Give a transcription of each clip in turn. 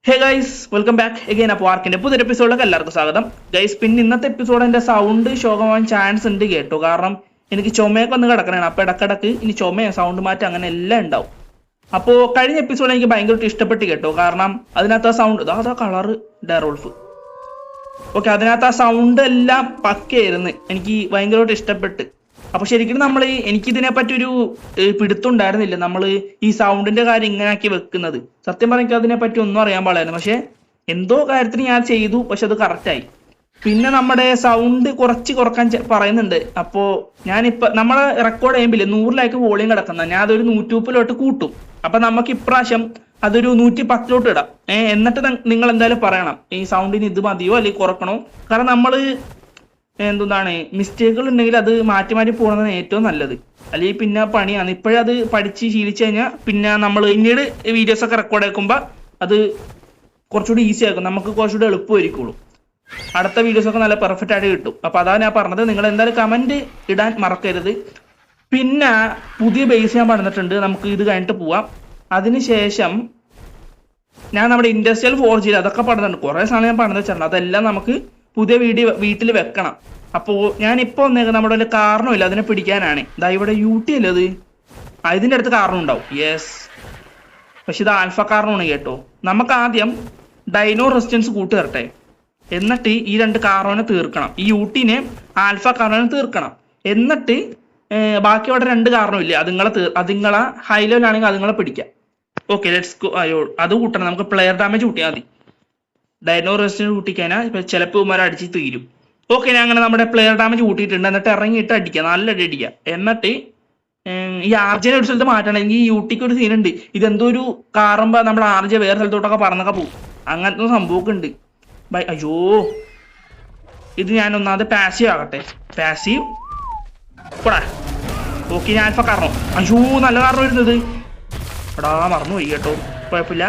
Hey guys, welcome back again. അപ്പോൾ ആർക്കിന്റെ പുതിയൊരു എപ്പിസോഡിലേക്ക് എല്ലാവർക്കും സ്വാഗതം ഗൈസ്. പിന്നെ ഇന്നത്തെ എപ്പിസോഡ് എന്റെ സൗണ്ട് ശോകമാവാൻ ചാൻസ് ഉണ്ട് കേട്ടോ. കാരണം എനിക്ക് ചുമയൊക്കെ ഒന്ന് കിടക്കണേ. അപ്പൊ ഇടക്കിടക്ക് ഇനി ചുമയോ സൗണ്ട് മാറ്റം അങ്ങനെ എല്ലാം ഉണ്ടാവും. അപ്പോൾ കഴിഞ്ഞ എപ്പിസോഡ് എനിക്ക് ഭയങ്കരമായിട്ട് ഇഷ്ടപ്പെട്ട് കേട്ടോ. കാരണം അതിനകത്ത് ആ സൗണ്ട് അതാ കളറ് ഡെയർവോൾഫ്. ഓക്കെ, അതിനകത്ത് ആ സൗണ്ട് എല്ലാം പക്കയായിരുന്നു. എനിക്ക് ഭയങ്കരമായിട്ട് ഇഷ്ടപ്പെട്ട്. അപ്പൊ ശരിക്കും എനിക്കിതിനെ പറ്റി ഒരു പിടുത്തുണ്ടായിരുന്നില്ല. നമ്മൾ ഈ സൗണ്ടിന്റെ കാര്യം ഇങ്ങനെ ആക്കി വെക്കുന്നത്. സത്യം പറഞ്ഞാൽ അതിനെ പറ്റി ഒന്നും അറിയാൻ പാടില്ലായിരുന്നു. പക്ഷെ എന്തോ കാര്യത്തിന് ഞാൻ ചെയ്തു, പക്ഷെ അത് കറക്റ്റായി. പിന്നെ നമ്മുടെ സൗണ്ട് കുറക്കാൻ പറയുന്നുണ്ട്. അപ്പോ ഞാനിപ്പോ നമ്മളെ റെക്കോർഡ് ചെയ്യുമ്പില്ലേ 100 വോളിയം കിടക്കുന്ന, ഞാൻ അതൊരു 120 കൂട്ടും. അപ്പൊ നമുക്ക് ഇപ്രാവശ്യം അതൊരു 110 ഇടാം. എന്നിട്ട് നിങ്ങൾ എന്തായാലും പറയണം ഈ സൗണ്ടിന് ഇത് മതിയോ അല്ലെങ്കിൽ കുറക്കണോ. കാരണം നമ്മള് എന്താണ് മിസ്റ്റേക്കുകൾ ഉണ്ടെങ്കിൽ അത് മാറ്റി മാറ്റി പോകുന്നതാണ് ഏറ്റവും നല്ലത്. അല്ലെങ്കിൽ പിന്നെ പണിയാണ്. ഇപ്പോഴേ അത് പഠിച്ച് ശീലിച്ചു കഴിഞ്ഞാൽ പിന്നെ നമ്മൾ പിന്നീട് വീഡിയോസ് ഒക്കെ റെക്കോർഡ് ആക്കുമ്പോൾ അത് കുറച്ചുകൂടി ഈസി ആക്കും. നമുക്ക് കുറച്ചുകൂടി എളുപ്പമായിരിക്കുള്ളൂ. അടുത്ത വീഡിയോസ് ഒക്കെ നല്ല പെർഫെക്റ്റ് ആയിട്ട് കിട്ടും. അപ്പൊ അതാണ് ഞാൻ പറഞ്ഞത്. നിങ്ങൾ എന്തായാലും കമന്റ് ഇടാൻ മറക്കരുത്. പിന്നെ പുതിയ ബേസ് ഞാൻ പറഞ്ഞിട്ടുണ്ട്. നമുക്ക് ഇത് കഴിഞ്ഞിട്ട് പോവാം. അതിനുശേഷം ഞാൻ നമ്മുടെ ഇൻഡസ്ട്രിയൽ 4G അതൊക്കെ പറഞ്ഞിട്ടുണ്ട്. കുറെ സാധനം ഞാൻ പറഞ്ഞു വെച്ചിട്ടുണ്ട്. അതെല്ലാം നമുക്ക് പുതിയ വീട്ടിൽ വെക്കണം. അപ്പോ ഞാനിപ്പോ വന്നേക്കുന്നത് നമ്മുടെ ഒരു കാരണമില്ല അതിനെ പിടിക്കാനാണ്. ഇതാ ഇവിടെ UT അല്ലേ അത്. ഇതിന്റെ അടുത്ത് കാരണം ഉണ്ടാവും. യെസ്, പക്ഷെ ഇത് ആൽഫ കാരണമാണ് കേട്ടോ. നമുക്ക് ആദ്യം ഡൈനോ റെസിസ്റ്റൻസ് കൂട്ടി തരട്ടെ. എന്നിട്ട് ഈ 2 കാർബോനെ തീർക്കണം. ഈ UT-നെ ആൽഫ കാർബോനെ തീർക്കണം. എന്നിട്ട് ബാക്കി അവിടെ 2 കാരണമില്ലേ അതുങ്ങളെ ഹൈ ലെവൽ ആണെങ്കിൽ അതുങ്ങളെ പിടിക്കാം. Okay, let's go. അയ്യോ, അത് കൂട്ടണം. നമുക്ക് പ്ലെയർ ഡാമേജ് കൂട്ടിയാൽ മതി. ഡൈനോ റെസിസ്റ്റൻസ് കൂട്ടിക്കഴിഞ്ഞാൽ ഇപ്പൊ ചിലപ്പോൾ ഇവന്മാരെ അടിച്ച് തീരും. ഓക്കെ, ഞാൻ അങ്ങനെ നമ്മുടെ പ്ലെയർ ഡാമേജ് കൂട്ടിയിട്ടുണ്ട്. എന്നിട്ട് ഇറങ്ങിയിട്ട് അടിക്കുക, നല്ല അടി അടിക്കുക. എന്നിട്ട് ഈ ആർജെ ഒരു സ്ഥലത്ത് മാറ്റണമെങ്കിൽ ഈ UT-ക്ക് ഒരു സീനുണ്ട്. ഇതെന്തോ ഒരു കാറുമ്പോ നമ്മുടെ ആർജെ വേറെ സ്ഥലത്തോട്ടൊക്കെ പറന്നൊക്കെ പോകും. അങ്ങനത്തെ സംഭവമൊക്കെ ഉണ്ട്. അയ്യോ, ഇത് ഞാൻ ഒന്നാമത് പാസീവ് ആകട്ടെ. പാസീവ് കൂടാ. ഓക്കെ, ഞാൻ ആൽഫ കാരണം. അയ്യോ, നല്ല കാരണം വരുന്നത്. എടാ മറന്നുപോയി കേട്ടോ. കുഴപ്പമില്ല.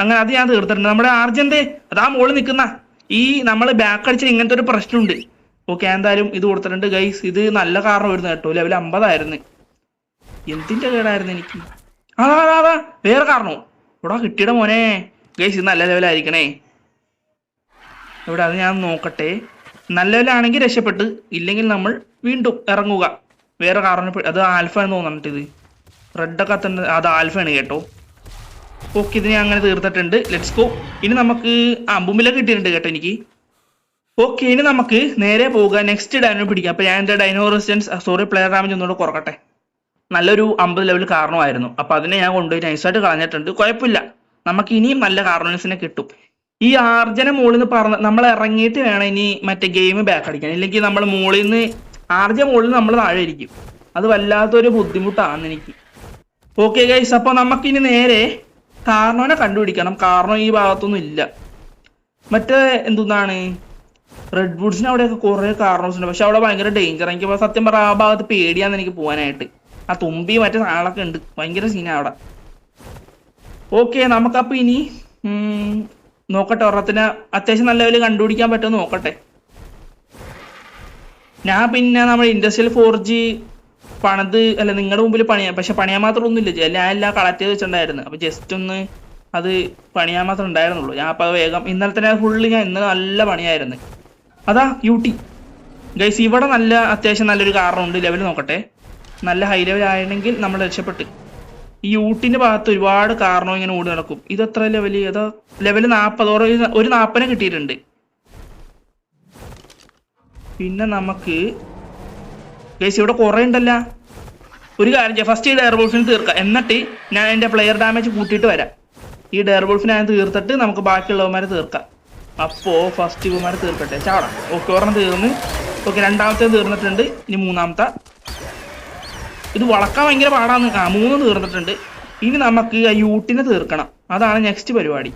അങ്ങനെ അത് ഞാൻ തീർത്തിട്ടുണ്ട്. നമ്മുടെ ആർജന്റെ അതാ മോളിൽ നിൽക്കുന്ന ഈ നമ്മൾ ബാക്ക് അടിച്ചാൽ ഇങ്ങനത്തെ ഒരു പ്രശ്നമുണ്ട്. ഓക്കെ, എന്തായാലും ഇത് കൊടുത്തിട്ടുണ്ട് ഗൈസ്. ഇത് നല്ല കാരണം വരുന്നു കേട്ടോ. ലെവൽ 50 ആയിരുന്നു. എന്തിന്റെ കേടായിരുന്നു എനിക്ക്. അതാ വേറെ കാരണോ ഇവിടെ കിട്ടിയുടെ മോനെ. ഗൈസ് ഇത് നല്ല ലെവലായിരിക്കണേ. ഇവിടെ അത് ഞാൻ നോക്കട്ടെ. നല്ല ലെവലാണെങ്കിൽ രക്ഷപ്പെട്ട്, ഇല്ലെങ്കിൽ നമ്മൾ വീണ്ടും ഇറങ്ങുക. വേറെ കാരണം അത് ആൽഫ എന്ന് തോന്നിട്ട്. ഇത് റെഡൊക്കെ അത് ആൽഫയാണ് കേട്ടോ. ഓക്കെ, ഇത് ഞാൻ അങ്ങനെ തീർത്തിട്ടുണ്ട്. Let's go. ഇനി നമുക്ക് ബുമ്പിലൊക്കെ കിട്ടിയിട്ടുണ്ട് കേട്ടോ എനിക്ക്. ഓക്കെ, ഇനി നമുക്ക് നേരെ പോവുക. നെക്സ്റ്റ് ഡൈനോ പിടിക്കാം. അപ്പൊ ഞാൻ എൻ്റെ ഡൈനോ റെസിസ്റ്റൻസ് പ്ലെയർ ഡാമേജ് ഒന്നുകൂടെ കുറക്കട്ടെ. നല്ലൊരു 50 ലെവൽ കാരണമായിരുന്നു. അപ്പൊ അതിനെ ഞാൻ കൊണ്ടുപോയി നൈസായിട്ട് കളഞ്ഞിട്ടുണ്ട്. കുഴപ്പമില്ല, നമുക്ക് ഇനിയും നല്ല കാർണേഴ്സിനെ കിട്ടും. ഈ ആർജന മുകളിൽ നിന്ന് നമ്മൾ ഇറങ്ങിയിട്ട് വേണം ഇനി മറ്റേ ഗെയിം ബാക്ക് അടിക്കാൻ. ഇല്ലെങ്കിൽ നമ്മൾ മുകളിൽ നിന്ന് മുകളിൽ നമ്മൾ താഴെ ഇരിക്കും. അത് വല്ലാത്തൊരു ബുദ്ധിമുട്ടാണ് എനിക്ക്. ഓക്കെ ഗൈസ്, അപ്പൊ നമുക്കിനി നേരെ കാർണോനെ കണ്ടുപിടിക്കണം. കാരണം ഈ ഭാഗത്തൊന്നും ഇല്ല. മറ്റേ എന്താണ് റെഡ് വുഡ്സിന് അവിടെയൊക്കെ കുറെ കാർണോസ് ഉണ്ട്. പക്ഷെ അവിടെ ഭയങ്കര ഡേഞ്ചർ. എനിക്ക് സത്യം പറഞ്ഞാൽ ആ ഭാഗത്ത് പേടിയാന്ന് എനിക്ക് പോകാനായിട്ട്. ആ തുമ്പി മറ്റേ സാധനങ്ങളൊക്കെ ഉണ്ട്. ഭയങ്കര സീനാണ് അവിടെ. ഓക്കെ, നമുക്കപ്പോൾ ഇനി നോക്കട്ടെ. ഒരെണ്ണത്തിന് അത്യാവശ്യം നല്ല ലെവലിൽ കണ്ടുപിടിക്കാൻ പറ്റുമെന്ന് നോക്കട്ടെ. ഞാൻ പിന്നെ നമ്മുടെ ഇൻഡസ്ട്രിയൽ 4G പണിത് അല്ല നിങ്ങളുടെ മുമ്പിൽ പണിയാൻ. പക്ഷെ പണിയാൻ മാത്രം ഒന്നും ഇല്ല. ഞാൻ എല്ലാം കളക്ട് ചെയ്ത് വെച്ചിട്ടുണ്ടായിരുന്നു. അപ്പൊ ജസ്റ്റ് ഒന്ന് അത് പണിയാൻ മാത്രം ഉണ്ടായിരുന്നുള്ളൂ. ഞാൻ അപ്പൊ വേഗം ഇന്നലെ തന്നെ ഫുള്ള് ഞാൻ ഇന്നലെ നല്ല പണിയായിരുന്നു. അതാ UT ഗൈസ്. ഇവിടെ നല്ല അത്യാവശ്യം നല്ലൊരു കാരണമുണ്ട്. ലെവൽ നോക്കട്ടെ. നല്ല ഹൈ ലെവൽ ആയിരുന്നെങ്കിൽ നമ്മൾ രക്ഷപ്പെട്ട്. ഈ UT-ന്റെ ഭാഗത്ത് ഒരുപാട് കാരണം ഇങ്ങനെ ഓടി നടക്കും. ഇതെത്ര ലെവല്? ഏതാ ലെവൽ 40. ഒരു 40 കിട്ടിയിട്ടുണ്ട്. പിന്നെ നമുക്ക് ഗൈസ് ഇവിടെ കുറെ ഉണ്ടല്ല. ഒരു കാര്യം ചെയ്യാം, ഫസ്റ്റ് ഈ ഡെയർവോൾഫിനെ തീർക്കാം. എന്നിട്ട് ഞാൻ എൻ്റെ പ്ലെയർ ഡാമേജ് കൂട്ടിയിട്ട് വരാം. ഈ ഡെയർവോൾഫിനെ ഞാൻ തീർത്തിട്ട് നമുക്ക് ബാക്കിയുള്ളവന്മാരെ തീർക്കാം. അപ്പോൾ ഫസ്റ്റ് ഇവന്മാരെ തീർക്കട്ടെ. ചാടാം. ഓക്കെ, ഒരെണ്ണം തീർന്ന്. ഓക്കെ, രണ്ടാമത്തെ തീർന്നിട്ടുണ്ട്. ഇനി മൂന്നാമത്തെ. ഇത് വളക്കാൻ ഭയങ്കര പാടാന്ന്. 3 തീർന്നിട്ടുണ്ട്. ഇനി നമുക്ക് ആ UT-നെ തീർക്കണം. അതാണ് നെക്സ്റ്റ് പരിപാടി.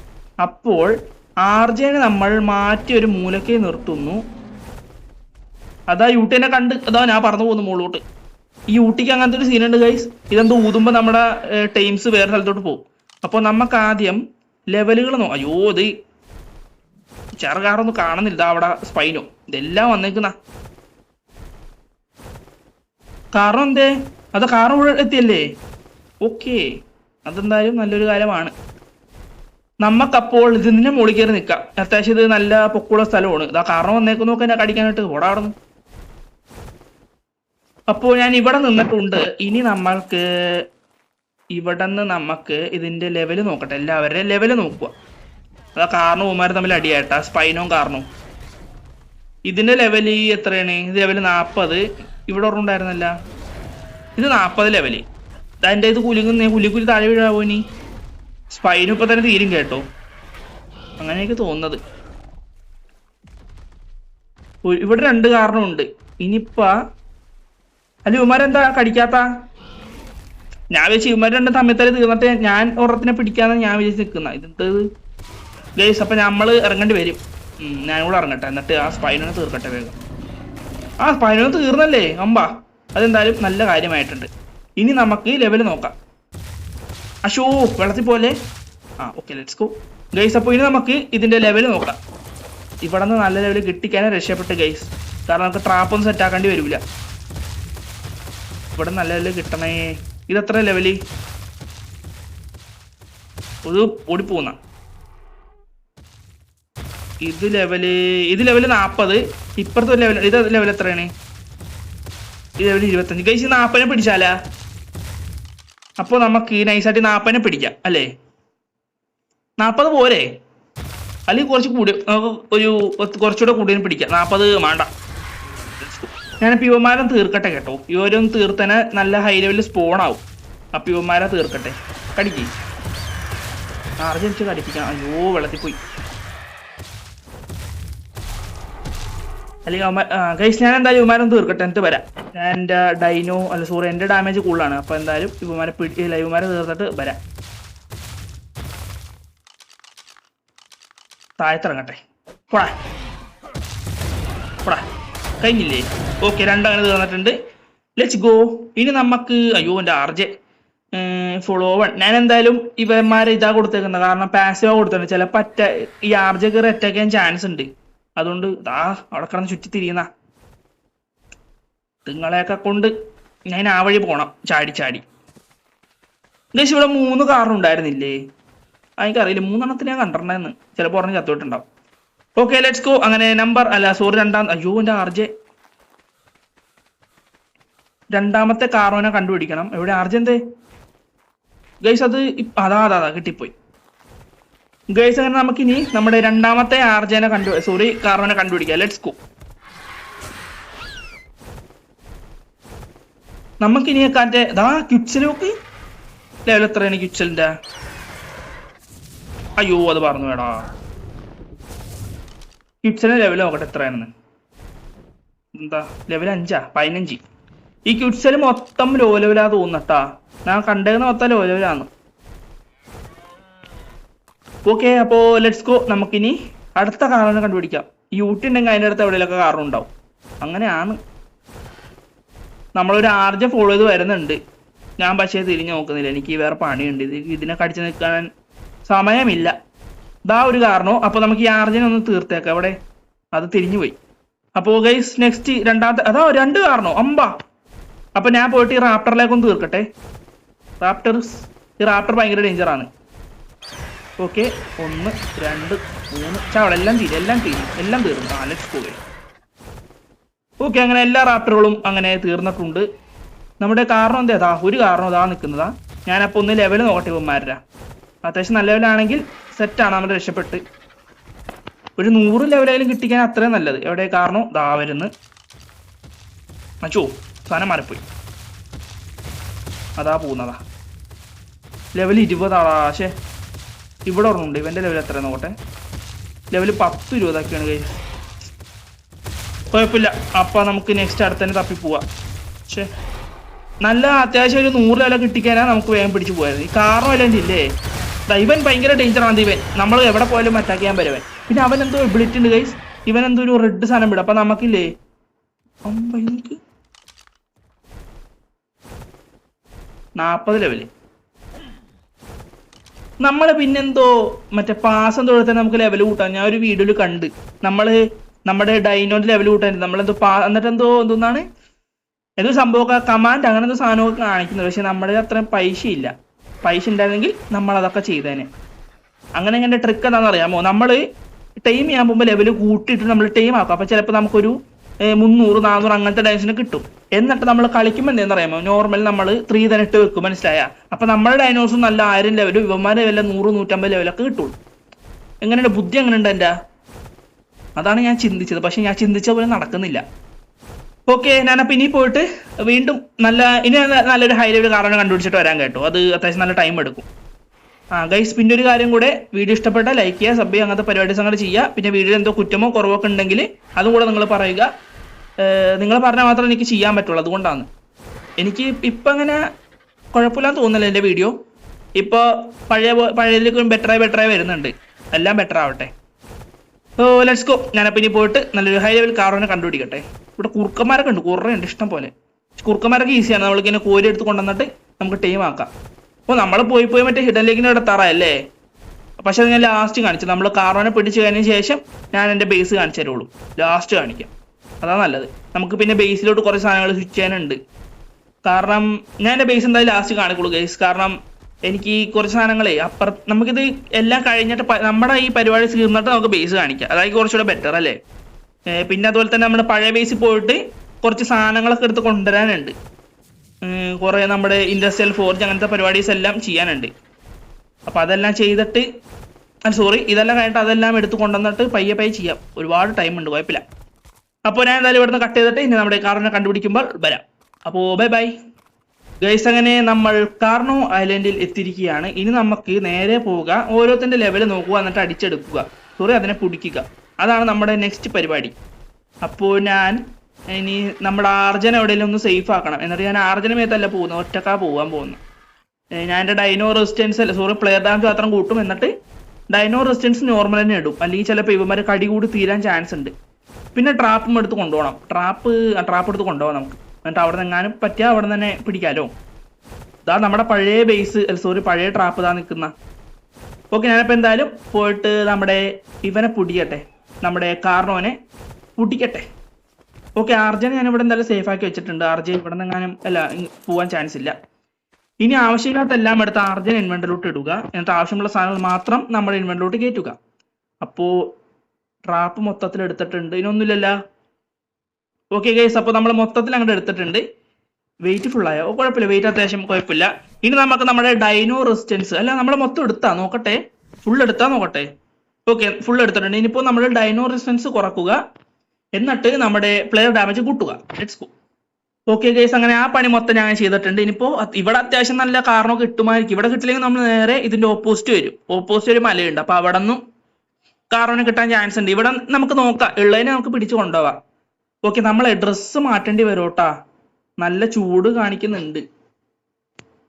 അപ്പോൾ ആർജെനെ നമ്മൾ മാറ്റി ഒരു മൂലക്കെ നിർത്തുന്നു. അതാ UT-നെ കണ്ട് അതാ ഞാൻ പറന്നു പോകുന്നു മുകളിലോട്ട്. ഈ UT-ക്ക് അങ്ങനത്തെ ഒരു സീനുണ്ട് ഗൈസ്. ഇതെന്തോ ഊതുമ്പോൾ നമ്മുടെ ടൈംസ് വേറെ സ്ഥലത്തോട്ട് പോകും. അപ്പോൾ നമുക്ക് ആദ്യം ലെവലുകൾ അയ്യോ, ഇത് ചെറുകാറൊന്നും കാണുന്നില്ല. അവിടെ സ്പൈനോ ഇതെല്ലാം വന്നേക്കുന്ന കാരണം എന്തേ അത് കാറ് എത്തിയല്ലേ. ഓക്കെ, അതെന്തായാലും നല്ലൊരു കാര്യമാണ്. നമുക്കപ്പോൾ ഇതിന്റെ മുകളിൽ കയറി നിൽക്കാം. അത്യാവശ്യം ഇത് നല്ല പൊക്കുള്ള സ്ഥലമാണ്. ഇതാ കാരണം വന്നേക്ക് നോക്കാൻ കടിക്കാനായിട്ട് ഓടാടുന്നു. അപ്പോൾ ഞാൻ ഇവിടെ നിന്നിട്ടുണ്ട്. ഇനി നമ്മൾക്ക് ഇവിടെ നിന്ന് നമുക്ക് ഇതിന്റെ ലെവല് നോക്കട്ടെ. എല്ലാവരുടെയും ലെവല് നോക്കുക. അതാ കാരണവും ഉമാരും തമ്മിൽ അടിയായിട്ടാ, സ്പൈനവും കാരണവും. ഇതിന്റെ ലെവല് എത്രയാണ്? ഇത് ലെവല് 40. ഇവിടെ ഓർമ്മണ്ടായിരുന്നല്ല, ഇത് 40 ലെവല്. അതിൻ്റെ ഇത് കുലിക്കുലി താഴെ വീഴാവോ ഇനി? സ്പൈനും ഇപ്പൊ തന്നെ തീരും കേട്ടോ, അങ്ങനെയൊക്കെ തോന്നുന്നത്. ഇവിടെ 2 കാരണമുണ്ട്. ഇനിയിപ്പ അല്ല ഇവന്മാരെന്താ കടിക്കാത്ത? ഞാൻ വിചാരിച്ചു ഇവന്മാർ 2 തമ്മിൽ തീർന്നിട്ട് ഞാൻ ഒരെണ്ണത്തിനെ പിടിക്കാന്ന് ഞാൻ വിചാരിച്ച് നിൽക്കുന്ന. ഇതെന്തത് ഗൈസ്? അപ്പൊ നമ്മള് ഇറങ്ങേണ്ടി വരും. ഞാൻ കൂടെ ഇറങ്ങട്ടെ, എന്നിട്ട് ആ സ്പൈനോനെ തീർക്കട്ടെ വേഗം. ആ സ്പൈനോനെ തീർന്നല്ലേ അമ്പാ, അതെന്തായാലും നല്ല കാര്യമായിട്ടുണ്ട്. ഇനി നമുക്ക് ലെവല് നോക്കാം. അശോ വെള്ളത്തിൽ പോലെ. Okay let's go guys. അപ്പോൾ ഇനി നമുക്ക് ഇതിന്റെ ലെവല് നോക്കാം. ഇവിടെ നിന്ന് നല്ല ലെവല് കിട്ടിക്കാനേ രക്ഷപ്പെട്ട് ഗൈസ്, കാരണം നമുക്ക് ട്രാപ്പൊന്നും സെറ്റ് ആക്കേണ്ടി വരില്ല. ഇവിടെ നല്ല ലെവല് കിട്ടണേ. ഇതെത്ര ലെവല്? ഇത് ഓടിപ്പോന്ന ഇത് ലെവല് 40. ഇപ്പുറത്തെ ലെവൽ ഇത് ലെവൽ എത്രയാണ്? ഇത് ലെവൽ 25. ഗൈസ് 40നെ പിടിച്ചാലാ? അപ്പോൾ നമുക്ക് നൈസായിട്ട് 40നെ പിടിക്കാം അല്ലേ? 40 പോരെ? അല്ലെങ്കിൽ കുറച്ച് കൂടി ഒരു കുറച്ചുകൂടെ കൂടുതൽ പിടിക്കാം. 40 വേണ്ട. ഞാനിപ്പോൾ യുവമാരെ തീർക്കട്ടെ കേട്ടോ. ഇവരൊന്ന് തീർത്തന്നെ നല്ല ഹൈ ലെവലിൽ സ്പോൺ ആവും. അപ്പോൾ യുവമാരെ തീർക്കട്ടെ. കടിക്ക്. ആർജൻസ് കടിപ്പിക്കാം. അയ്യോ വെള്ളത്തിൽ പോയി. അല്ലെങ്കിൽ ഗൈസ് ഞാൻ എന്തായാലും ഇവന്മാരൊന്ന് തീർക്കട്ടെ, എന്നിട്ട് വരാം. ഞാൻ എൻ്റെ ഡൈനോ അല്ല സോറി എൻ്റെ ഡാമേജ് കൂടുതലാണ്. അപ്പോൾ എന്തായാലും ഇവന്മാരെ തീർത്തിട്ട് വരാം. താഴത്തിറങ്ങട്ടെ. പോടാ പോടാ. കഴിഞ്ഞില്ലേ? ഓക്കെ 2 അങ്ങനെ തീർന്നിട്ടുണ്ട്. Let's go. ഇനി നമുക്ക് അയ്യോ എൻ്റെ ആർജെ ഫോളോ 1. ഞാൻ എന്തായാലും ഇവന്മാരെ ഇതാ കൊടുത്തേക്കുന്നത്, കാരണം പാസീവാ കൊടുത്തിട്ടുണ്ട്. ചിലപ്പോൾ ഈ ആർജെ കയറി അറ്റാക്ക് ചെയ്യാൻ ചാൻസ് ഉണ്ട്. അതുകൊണ്ട് അവിടെ കിടന്ന് ചുറ്റി തിരിയുന്ന നിങ്ങളെയൊക്കെ കൊണ്ട് ഞാൻ ആ വഴി പോണം ചാടി ചാടി. ഗൈസ് ഇവിടെ 3 കാറും ഉണ്ടായിരുന്നില്ലേ? എനിക്കറിയില്ല, 3 എണ്ണത്തിന് ഞാൻ കണ്ടിട്ടുണ്ടായിരുന്നു. ചിലപ്പോൾ പറഞ്ഞ് ചത്തോട്ടുണ്ടാവും. Okay let's go. അങ്ങനെ നമ്പർ അല്ല സോറി 2 അയ്യോ എൻ്റെ ആർജെ 2ാമത്തെ കാറോനെ കണ്ടുപിടിക്കണം. എവിടെ ആർജെ? എന്തേ ഗൈസ്? അത് അതാ കിട്ടിപ്പോയി ഗൈസ്. അങ്ങനെ നമുക്കിനി നമ്മുടെ 2ാമത്തെ ആർജനെ കാർവനെ കണ്ടുപിടിക്കാം. Let's go. നമുക്കിനി കാറ്റെ ക്യുറ്റ്സലോക്ക് ലെവൽ എത്രയാണ് ക്യുറ്റ്സലിന്റെ? അയ്യോ അത് പറഞ്ഞു വേടാ. ക്യുറ്റ്സലിന്റെ ലെവൽ നോക്കട്ടെ എത്രയാണെന്ന്. എന്താ ലെവൽ 15. ഈ ക്യുറ്റ്സൽ മൊത്തം ലോ ലെവലാ തോന്നട്ടാ. ഞാൻ കണ്ടേക്കുന്ന മൊത്തം ലോ ലെവലാണ്. ഓക്കെ അപ്പോൾ ലെറ്റ്സ് ഗോ. നമുക്കിനി അടുത്ത കാറിനെ കണ്ടുപിടിക്കാം. യൂട്ടി ഉണ്ടെങ്കിൽ അതിൻ്റെ അടുത്ത് എവിടെയെങ്കിലൊക്കെ കാറും ഉണ്ടാവും. അങ്ങനെയാണ്. നമ്മളൊരു ആർജെ ഫോളോ ചെയ്ത് വരുന്നുണ്ട്. ഞാൻ പക്ഷേ തിരിഞ്ഞു നോക്കുന്നില്ല, എനിക്ക് വേറെ പണിയുണ്ട്. ഇതിനെ കടിച്ചു നിൽക്കാൻ സമയമില്ല. ഒരു കാരണോ. അപ്പോൾ നമുക്ക് ഈ ആർജനെ ഒന്ന് തീർത്തേക്കാം. അവിടെ അത് തിരിഞ്ഞു പോയി. അപ്പോൾ ഗൈസ് നെക്സ്റ്റ് 2ാമത്തെ 2 കാരണോ അമ്പാ. അപ്പോൾ ഞാൻ പോയിട്ട് ഈ റാപ്റ്ററിലേക്കൊന്ന് തീർക്കട്ടെ. ഈ റാപ്റ്റർ ഭയങ്കര ഡേഞ്ചറാണ്. ഓക്കെ 1 2 3 ചാവള എല്ലാം തീർന്നു. Let's go. ഓക്കെ അങ്ങനെ എല്ലാ റാപ്റ്ററുകളും അങ്ങനെ തീർന്നിട്ടുണ്ട്. നമ്മുടെ കാരണം എന്താ? ഒരു കാരണം നിൽക്കുന്നതാ. ഞാനപ്പോൾ ഒന്ന് ലെവൽ നോക്കട്ടെ. ഇവന്മാരുടെ അത്യാവശ്യം നല്ല ലെവലാണെങ്കിൽ സെറ്റാണ്. നമ്മൾ രക്ഷപ്പെട്ട് ഒരു 100 ലെവലായാലും കിട്ടിക്കാൻ അത്രയും നല്ലത്. എവിടെ കാരണം വരുന്നു. അച്ചോ സാധനം മാറിപ്പോയി. പോകുന്നതാ. ലെവൽ 20 പക്ഷേ ഇവിടെ ഓർമ്മയുണ്ട്. ഇവന്റെ ലെവൽ എത്ര നോക്കട്ടെ. Level 10-20 guys. കുഴപ്പമില്ല. അപ്പൊ നമുക്ക് നെക്സ്റ്റ് അടുത്തന്നെ തപ്പി പോവാം. പക്ഷേ നല്ല അത്യാവശ്യം ഒരു 100 ലെവൽ കിട്ടിക്കാനാ നമുക്ക് വേഗം പിടിച്ചു പോയത്. ഈ കാരണം എല്ലാം ഇല്ലേ? ഇവൻ ഭയങ്കര ഡേഞ്ചറാണ്. ഇവൻ നമ്മൾ എവിടെ പോയാലും അറ്റാക്ക് ചെയ്യാൻ പറ്റുവൻ. പിന്നെ അവൻ എന്തോ എബിലിറ്റി ഉണ്ട് ഗൈസ്. ഇവൻ എന്തോ ഒരു റെഡ് സാധനം വിടും. അപ്പൊ നമുക്കില്ലേ 40 ലെവല്. നമ്മള് പിന്നെന്തോ മറ്റേ പാസം തൊഴുത്താൽ നമുക്ക് ലെവൽ കൂട്ടാം. ഞാൻ ഒരു വീഡിയോയിൽ കണ്ട് നമ്മുടെ ഡൈനോന്റെ ലെവൽ കൂട്ടാൻ നമ്മളെന്തോ എന്നിട്ട് എന്തോന്നാണ് ഏതോ സംഭവമൊക്കെ കമാൻഡ് അങ്ങനെ എന്തോ സാധനമൊക്കെ കാണിക്കുന്നത്. പക്ഷെ നമ്മുടെ അത്രയും പൈസ ഇല്ല. പൈസ ഉണ്ടായിരുന്നെങ്കിൽ നമ്മൾ അതൊക്കെ ചെയ്തേനെ. അങ്ങനെ എങ്ങനെ ട്രിക്ക് എന്താണെന്ന് അറിയാമോ? നമ്മൾ ടൈം ചെയ്യാൻ പോകുമ്പോൾ ലെവൽ കൂട്ടിയിട്ട് നമ്മൾ ടൈം ആക്കും. അപ്പോൾ ചിലപ്പോൾ നമുക്കൊരു 300 400 അങ്ങനത്തെ ഡൈനോസിനെ കിട്ടും. എന്നിട്ട് നമ്മൾ കളിക്കുമ്പോൾ എന്താണെന്ന് അറിയാമോ? നോർമൽ നമ്മൾ 3 തന്നെ ഇട്ട് വെക്കും, മനസ്സിലായ? അപ്പം നമ്മുടെ ഡൈനോസും നല്ല 1000 ലെവലും ഇവന്മാരെ വല്ല 100 150 ലെവലൊക്കെ കിട്ടുള്ളൂ. എങ്ങനെയുണ്ട് ബുദ്ധി? എങ്ങനെയുണ്ട് എൻ്റെ? അതാണ് ഞാൻ ചിന്തിച്ചത്, പക്ഷെ ഞാൻ ചിന്തിച്ച പോലെ നടക്കുന്നില്ല. ഓക്കെ, ഞാനപ്പോൾ ഇനി പോയിട്ട് വീണ്ടും നല്ലൊരു ഹൈ ലെവൽ കാറിനെ കണ്ടുപിടിച്ചിട്ട് വരാൻ കേട്ടോ. അത് അത്യാവശ്യം നല്ല ടൈം എടുക്കും. ഗൈസ്, പിന്നെ ഒരു കാര്യം കൂടെ, വീഡിയോ ഇഷ്ടപ്പെട്ടാൽ ലൈക്ക് ചെയ്യുക, സബ് ചെയ്യുക, അങ്ങനത്തെ പരിപാടീസ് അങ്ങനെ ചെയ്യുക. പിന്നെ വീഡിയോയിൽ എന്തോ കുറ്റമോ കുറവൊക്കെ ഉണ്ടെങ്കിൽ അതും കൂടെ നിങ്ങൾ പറയുക. നിങ്ങൾ പറഞ്ഞാൽ മാത്രമേ എനിക്ക് ചെയ്യാൻ പറ്റുള്ളൂ, അതുകൊണ്ടാണ്. എനിക്ക് ഇപ്പം അങ്ങനെ കുഴപ്പമില്ലാന്ന് തോന്നുന്നില്ല എൻ്റെ വീഡിയോ. ഇപ്പോൾ പഴയതിലേക്കും ബെറ്ററായി വരുന്നുണ്ട്. എല്ലാം ബെറ്റർ ആവട്ടെ. ഓ ലെറ്റ്സ് ഗോ. ഞാനപ്പോൾ ഇനി പോയിട്ട് നല്ലൊരു ഹൈ ലെവൽ കാറിനെ കണ്ടുപിടിക്കട്ടെ. ഇവിടെ കുറുക്കന്മാരൊക്കെ ഉണ്ട്, കുറേ ഉണ്ട്, ഇഷ്ടം പോലെ. കുറുക്കന്മാരൊക്കെ ഈസിയാണ്, നമ്മളിങ്ങനെ കോരി എടുത്ത് കൊണ്ടുവന്നിട്ട് നമുക്ക് ടീം ആക്കാം. അപ്പോൾ നമ്മൾ പോയി മറ്റേ ഹിഡൻ ലേക്കിൻ്റെ അവിടെ എത്താറല്ലേ? പക്ഷെ അത് ഞാൻ ലാസ്റ്റ് കാണിച്ചു. നമ്മൾ കാറിനെ പിടിച്ച് കഴിഞ്ഞതിന് ശേഷം ഞാൻ എൻ്റെ ബേസ് കാണിച്ചു തരുള്ളൂ. ലാസ്റ്റ് കാണിക്കാം, അതാണ് നല്ലത്. നമുക്ക് പിന്നെ ബേസിലോട്ട് കുറേ സാധനങ്ങൾ സ്വിച്ച് ചെയ്യാനുണ്ട്. കാരണം ഞാൻ എൻ്റെ ബേസ് എന്തായാലും ലാസ്റ്റ് കാണിക്കുള്ളൂ ഗൈസ്. കാരണം എനിക്ക് കുറച്ച് സാധനങ്ങളെ നമുക്കിത് എല്ലാം കഴിഞ്ഞിട്ട് നമ്മുടെ ഈ പരിപാടി തീർന്നിട്ട് നമുക്ക് ബേസ് കാണിക്കാം. അതായത് കുറച്ചുകൂടെ ബെറ്റർ അല്ലേ? പിന്നെ അതുപോലെ തന്നെ നമ്മുടെ പഴയ ബേസിൽ പോയിട്ട് കുറച്ച് സാധനങ്ങളൊക്കെ എടുത്ത് കൊണ്ടുവരാനുണ്ട്. കുറേ നമ്മുടെ ഇൻഡസ്ട്രിയൽ ഫോർജ് അങ്ങനത്തെ പരിപാടീസ് എല്ലാം ചെയ്യാനുണ്ട്. അപ്പോൾ അതെല്ലാം ചെയ്തിട്ട് ഇതെല്ലാം കഴിഞ്ഞിട്ട് അതെല്ലാം എടുത്ത് കൊണ്ടുവന്നിട്ട് പയ്യെ ചെയ്യാം. ഒരുപാട് ടൈം ഉണ്ട്, കുഴപ്പമില്ല. അപ്പോൾ ഞാൻ എന്തായാലും ഇവിടുന്ന് കട്ട് ചെയ്തിട്ട് ഇനി നമ്മുടെ കാറിനെ കണ്ടുപിടിക്കുമ്പോൾ വരാം. അപ്പോൾ ബൈ ഗൈസ്. അങ്ങനെ നമ്മൾ കാർണോ ഐലൻഡിൽ എത്തിയിരിക്കുകയാണ്. ഇനി നമുക്ക് നേരെ പോവുക, ഓരോരുത്തരുടെ ലെവൽ നോക്കുക, എന്നിട്ട് അടിച്ചെടുക്കുക, അതിനെ പിടിക്കുക. അതാണ് നമ്മുടെ നെക്സ്റ്റ് പരിപാടി. അപ്പോൾ ഞാൻ ഇനി നമ്മുടെ ആർജന എവിടെയെങ്കിലും ഒന്ന് സേഫ് ആക്കണം. എന്നിട്ട് ഞാൻ ആർജന മേത്തല്ല പോകുന്നത്, ഒറ്റക്കാ പോകാൻ പോകുന്നത്. ഞാൻ എൻ്റെ ഡൈനോ റെസിസ്റ്റൻസ് പ്ലെയർ ഡാമേജ് മാത്രം കൂട്ടും. എന്നിട്ട് ഡൈനോ റെസിസ്റ്റൻസ് നോർമൽ തന്നെ ഇടും, അല്ലെങ്കിൽ ചിലപ്പോൾ ഇവന്മാർ കടി കൂടി തീരാൻ ചാൻസ് ഉണ്ട്. പിന്നെ ട്രാപ്പും എടുത്ത് കൊണ്ടുപോകണം. ട്രാപ്പ് എടുത്ത് കൊണ്ടുപോകാം നമുക്ക്. എന്നിട്ട് അവിടെ നിന്ന് എങ്ങാനും പറ്റിയാൽ അവിടെ തന്നെ പിടിക്കാമല്ലോ. ഇതാ നമ്മുടെ പഴയ ബേസ്, പഴയ ട്രാപ്പ് ഇതാ നിൽക്കുന്ന. ഓക്കെ, ഞാനിപ്പോൾ എന്തായാലും പോയിട്ട് നമ്മുടെ ഇവനെ പിടിക്കട്ടെ, നമ്മുടെ കാർണോനെ പിടിക്കട്ടെ. ഓക്കെ, ആർജനെ ഞാൻ ഇവിടെ എന്തായാലും സേഫ് ആക്കി വെച്ചിട്ടുണ്ട്. ആർജെ ഇവിടെ നിന്ന് എങ്ങാനും പോകാൻ ചാൻസ് ഇല്ല. ഇനി ആവശ്യമില്ലാത്ത എല്ലാം എടുത്ത് ആർജൻ ഇൻവെന്ററിലോട്ട് ഇടുക. എന്നിട്ട് ആവശ്യമുള്ള സാധനങ്ങൾ മാത്രം നമ്മുടെ ഇൻവെന്ററിലോട്ട് കയറ്റുക. അപ്പോൾ ട്രാപ്പ് മൊത്തത്തിൽ എടുത്തിട്ടുണ്ട്, ഇതിനൊന്നുമില്ലല്ലോ. ഓക്കെ ഗൈസ്, അപ്പോൾ നമ്മൾ മൊത്തത്തിൽ അങ്ങോട്ട് എടുത്തിട്ടുണ്ട്. വെയിറ്റ് ഫുള്ളായോ? കുഴപ്പമില്ല, വെയിറ്റ് അത്യാവശ്യം കുഴപ്പമില്ല. ഇനി നമുക്ക് നമ്മുടെ ഡൈനോ റെസിസ്റ്റൻസ് നമ്മൾ മൊത്തം എടുത്താ നോക്കട്ടെ, ഫുൾ എടുത്താ നോക്കട്ടെ. ഓക്കെ, ഫുൾ എടുത്തിട്ടുണ്ട്. ഇനിയിപ്പോൾ നമ്മൾ ഡൈനോ റെസിസ്റ്റൻസ് കുറക്കുക, എന്നിട്ട് നമ്മുടെ പ്ലെയർ ഡാമേജ് കൂട്ടുക. Let's go. ഓക്കെ ഗൈസ്, അങ്ങനെ ആ പണി മൊത്തം ഞാൻ ചെയ്തിട്ടുണ്ട്. ഇനിയിപ്പോൾ ഇവിടെ അത്യാവശ്യം നല്ല കാരണോ കിട്ടുമായിരിക്കും. ഇവിടെ കിട്ടില്ലെങ്കിൽ നമ്മൾ നേരെ ഇതിന്റെ ഓപ്പോസിറ്റ് വരും. ഓപ്പോസിറ്റ് ഒരു മലയുണ്ട്, അപ്പോൾ അവിടെ നിന്നും കാറിന് കിട്ടാൻ ചാൻസ് ഉണ്ട്. ഇവിടെ നമുക്ക് നോക്കാം, ഉള്ളതിനെ നമുക്ക് പിടിച്ചു കൊണ്ടുപോവാം. ഓക്കെ, നമ്മളെ ഡ്രസ്സ് മാറ്റേണ്ടി വരും കേട്ടാ, നല്ല ചൂട് കാണിക്കുന്നുണ്ട്.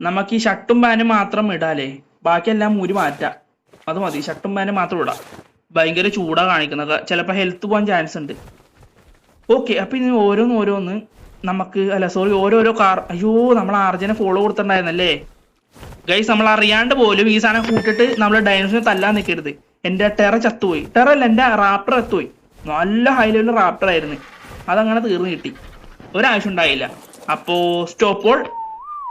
നമുക്ക് ഈ ഷർട്ടും പാനും മാത്രം ഇടാലേ, ബാക്കിയെല്ലാം ഊരി മാറ്റാം. അത് മതി, ഷർട്ടും പാനും മാത്രം ഇടാം. ഭയങ്കര ചൂടാ കാണിക്കുന്നത്, ചിലപ്പോൾ ഹെൽത്ത് പോകാൻ ചാൻസ് ഉണ്ട്. ഓക്കെ, അപ്പൊ ഇനി ഓരോന്ന് നമുക്ക് ഓരോരോ കാർ. അയ്യോ, നമ്മൾ ആർജനെ ഫോളോ കൊടുത്തിട്ടുണ്ടായിരുന്നല്ലേ ഗൈസ്. നമ്മൾ അറിയാണ്ട് പോലും ഈ സാധനം കൂട്ടിട്ട് നമ്മൾ ഡൈനോസിനെ തല്ലാൻ നിൽക്കരുത്. എൻ്റെ ടെറ ചത്തുപോയി. ടെറല്ല, എൻ്റെ റാപ്റ്റർ എത്തുപോയി. നല്ല ഹൈ ലെവൽ റാപ്റ്റർ ആയിരുന്നു, അതങ്ങനെ തീർന്നു കിട്ടി, ഒരാവശ്യം ഉണ്ടായില്ല. അപ്പോൾ സ്റ്റോപ്പോൾ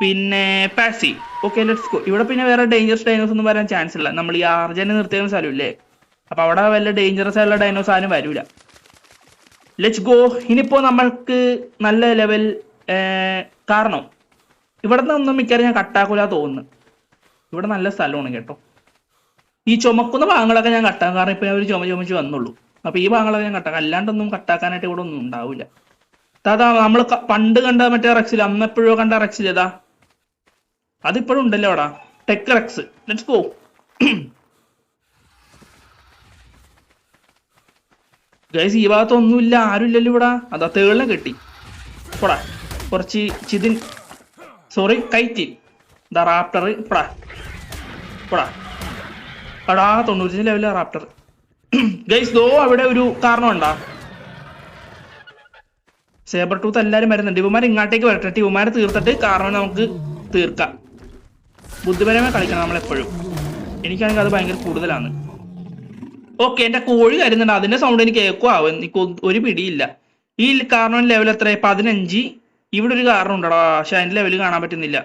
പിന്നെ പാസി. Okay, let's go. ഇവിടെ പിന്നെ വേറെ ഡേഞ്ചറസ് ഡൈനോസ് ഒന്നും വരാൻ ചാൻസ് ഇല്ല. നമ്മൾ ഈ ആർജനെ നിർത്തിയ സ്ഥലമില്ലേ, അപ്പൊ അവിടെ വല്ല ഡേഞ്ചറസ് ആയിട്ടുള്ള ഡൈനോസ് ആരും വരൂല. Let's go. ഇനിയിപ്പോൾ നമ്മൾക്ക് നല്ല ലെവൽ കാരണം ഇവിടെ നിന്നൊന്നും മിക്കവാറും ഞാൻ കട്ടാക്കൂല തോന്നുന്നു. ഇവിടെ നല്ല സ്ഥലമാണ് കേട്ടോ. ഈ ചുമക്കുന്ന ഭാഗങ്ങളൊക്കെ ഞാൻ കട്ടാക്കും, കാരണം ഇപ്പം അവർ ചുമച്ച് വന്നുള്ളൂ. അപ്പോൾ ഈ ഭാഗങ്ങളൊക്കെ ഞാൻ കട്ടാക്കാം, അല്ലാണ്ടൊന്നും കട്ടാക്കാനായിട്ട് ഇവിടെ ഒന്നും ഉണ്ടാവില്ല. അതാ നമ്മൾ പണ്ട് കണ്ട മറ്റേ റെക്സിൽ, അന്നെപ്പോഴോ കണ്ട റെക്സിൽ ഏതാ, അതിപ്പോഴും ഉണ്ടല്ലോ അവിടെ, tech Rex. Let's go. Guys, ഈ ഭാഗത്തൊന്നുമില്ല, ആരുമില്ലല്ലോ ഇവിടെ. അതാ തേളിനെ കെട്ടി പോടാ. കുറച്ച് കൈറ്റിൻ ദ റാപ്റ്റർ പോടാ അടാ. 95 ലെവലിലെ റാപ്റ്റർ. ഗൈസ്, ദോ അവിടെ ഒരു കാരണം ഉണ്ടാ, സേബർ ടൂത്ത് എല്ലാവരും വരുന്നുണ്ട്. ഇവന്മാർ ഇങ്ങോട്ടേക്ക് വരട്ടെ, ഇവന്മാരെ തീർത്തിട്ട് കാരണം നമുക്ക് തീർക്കാം. ബുദ്ധിപരമായി കളിക്കണം നമ്മളെപ്പോഴും. എനിക്കാണെങ്കിൽ അത് ഭയങ്കര കൂടുതലാണ്. ഓക്കെ, എൻ്റെ കോഴി കരുന്നുണ്ട്, അതിന്റെ സൗണ്ട് എനിക്ക് കേൾക്കുവാവും, എനിക്ക് ഒരു പിടിയില്ല. ഈ കാരണം ലെവൽ എത്ര? 15. ഇവിടെ ഒരു കാരണം ഉണ്ടടാ, പക്ഷെ അതിന്റെ ലെവൽ കാണാൻ പറ്റുന്നില്ല.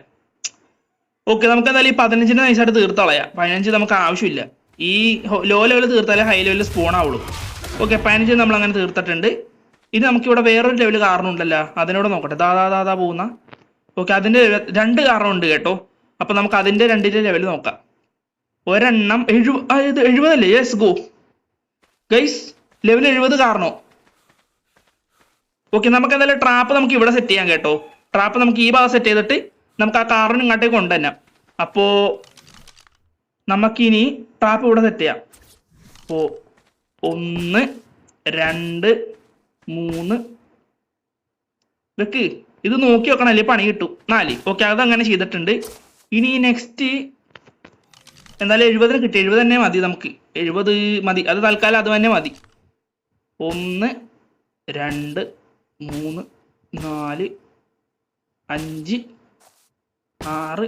ഓക്കെ, നമുക്ക് എന്തായാലും ഈ 15 നൈസായിട്ട് തീർത്ത് കളയാം. 15 നമുക്ക് ആവശ്യമില്ല. ഈ ലോ ലെവൽ തീർത്താലേ ഹൈ ലെവലിൽ സ്പോൺ ആവുള്ളൂ. ഓക്കെ 15 നമ്മൾ അങ്ങനെ തീർത്തിട്ടുണ്ട്. ഇനി നമുക്കിവിടെ വേറൊരു ലെവൽ കാരണം ഉണ്ടല്ലോ, അതിനോട് നോക്കട്ടെ. ദാ പോകുന്ന. ഓക്കെ അതിന്റെ 2 കാരണം ഉണ്ട് കേട്ടോ. അപ്പൊ നമുക്ക് അതിന്റെ 2ന്റെ ലെവൽ നോക്കാം. ഒരെണ്ണം 70 അല്ലേ? യെസ് ഗോ ഗൈസ്, ലെവൽ 70 കാരണോ. ഓക്കെ നമുക്ക് എന്തായാലും ട്രാപ്പ് നമുക്ക് ഇവിടെ സെറ്റ് ചെയ്യാം കേട്ടോ. ട്രാപ്പ് നമുക്ക് ഈ ഭാഗം സെറ്റ് ചെയ്തിട്ട് നമുക്ക് ആ കാറിന് ഇങ്ങോട്ടേക്ക് കൊണ്ടുതന്നാം. അപ്പോ നമുക്കിനി ട്രാപ്പ് ഇവിടെ സെറ്റ് ചെയ്യാം. അപ്പോ 1 2 3 വെക്ക്. ഇത് നോക്കി വെക്കണം, അല്ലേ പണി കിട്ടും. 4. ഓക്കെ അതങ്ങനെ ചെയ്തിട്ടുണ്ട്. ഇനി നെക്സ്റ്റ് എന്തായാലും 70 കിട്ടി. 70 തന്നെ മതി നമുക്ക്. 70 മതി, അത് തൽക്കാലം അത് തന്നെ മതി. 1 2 3 4 5 6.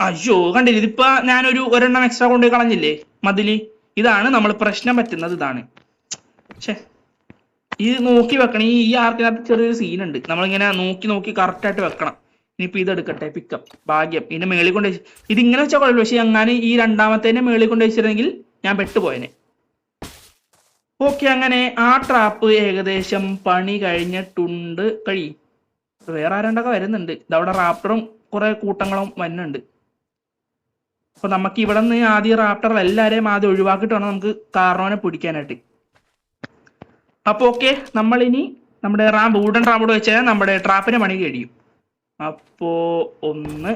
അയ്യോ കണ്ടില്ലേ, ഇതിപ്പോ ഞാനൊരു ഒരെണ്ണം എക്സ്ട്രാ കൊണ്ടുപോയി കളഞ്ഞില്ലേ മതില്. ഇതാണ് നമ്മൾ പ്രശ്നം പറ്റുന്നത്. ഇതാണ് ഇത് നോക്കി വെക്കണം. ഈ ആർക്കിനകത്ത് ചെറിയൊരു സീനുണ്ട്. നമ്മളിങ്ങനെ നോക്കി കറക്റ്റ് ആയിട്ട് വെക്കണം. ഇനിയിപ്പോ ഇതെടുക്കട്ടെ, പിക്കപ്പ് ഭാഗ്യം. ഇതിന്റെ മേളിൽ കൊണ്ട് ഇതിങ്ങനെ വെച്ചാൽ കുഴപ്പമില്ല. പക്ഷെ അങ്ങനെ ഈ രണ്ടാമത്തേന്റെ മേളിൽ കൊണ്ട് വെച്ചിരുന്നെങ്കിൽ ഞാൻ പെട്ടുപോയനെ. ഓക്കെ അങ്ങനെ ആ ട്രാപ്പ് ഏകദേശം പണി കഴിഞ്ഞിട്ടുണ്ട്. വേറെ ആരണ്ടൊക്കെ വരുന്നുണ്ട്. ഇതവിടെ റാപ്റ്ററും കുറെ കൂട്ടങ്ങളും വരുന്നുണ്ട്. അപ്പൊ നമുക്ക് ഇവിടെ നിന്ന് ആദ്യം റാപ്റ്റർ എല്ലാരെയും ആദ്യം ഒഴിവാക്കിയിട്ട് വേണം നമുക്ക് കാർണോനെ പിടിക്കാനായിട്ട്. അപ്പൊ ഓക്കെ നമ്മളിനി നമ്മുടെ വുഡൻ റാമ്പോട് വെച്ചാൽ നമ്മുടെ ട്രാപ്പിന്റെ പണി കഴിയും. അപ്പോ 1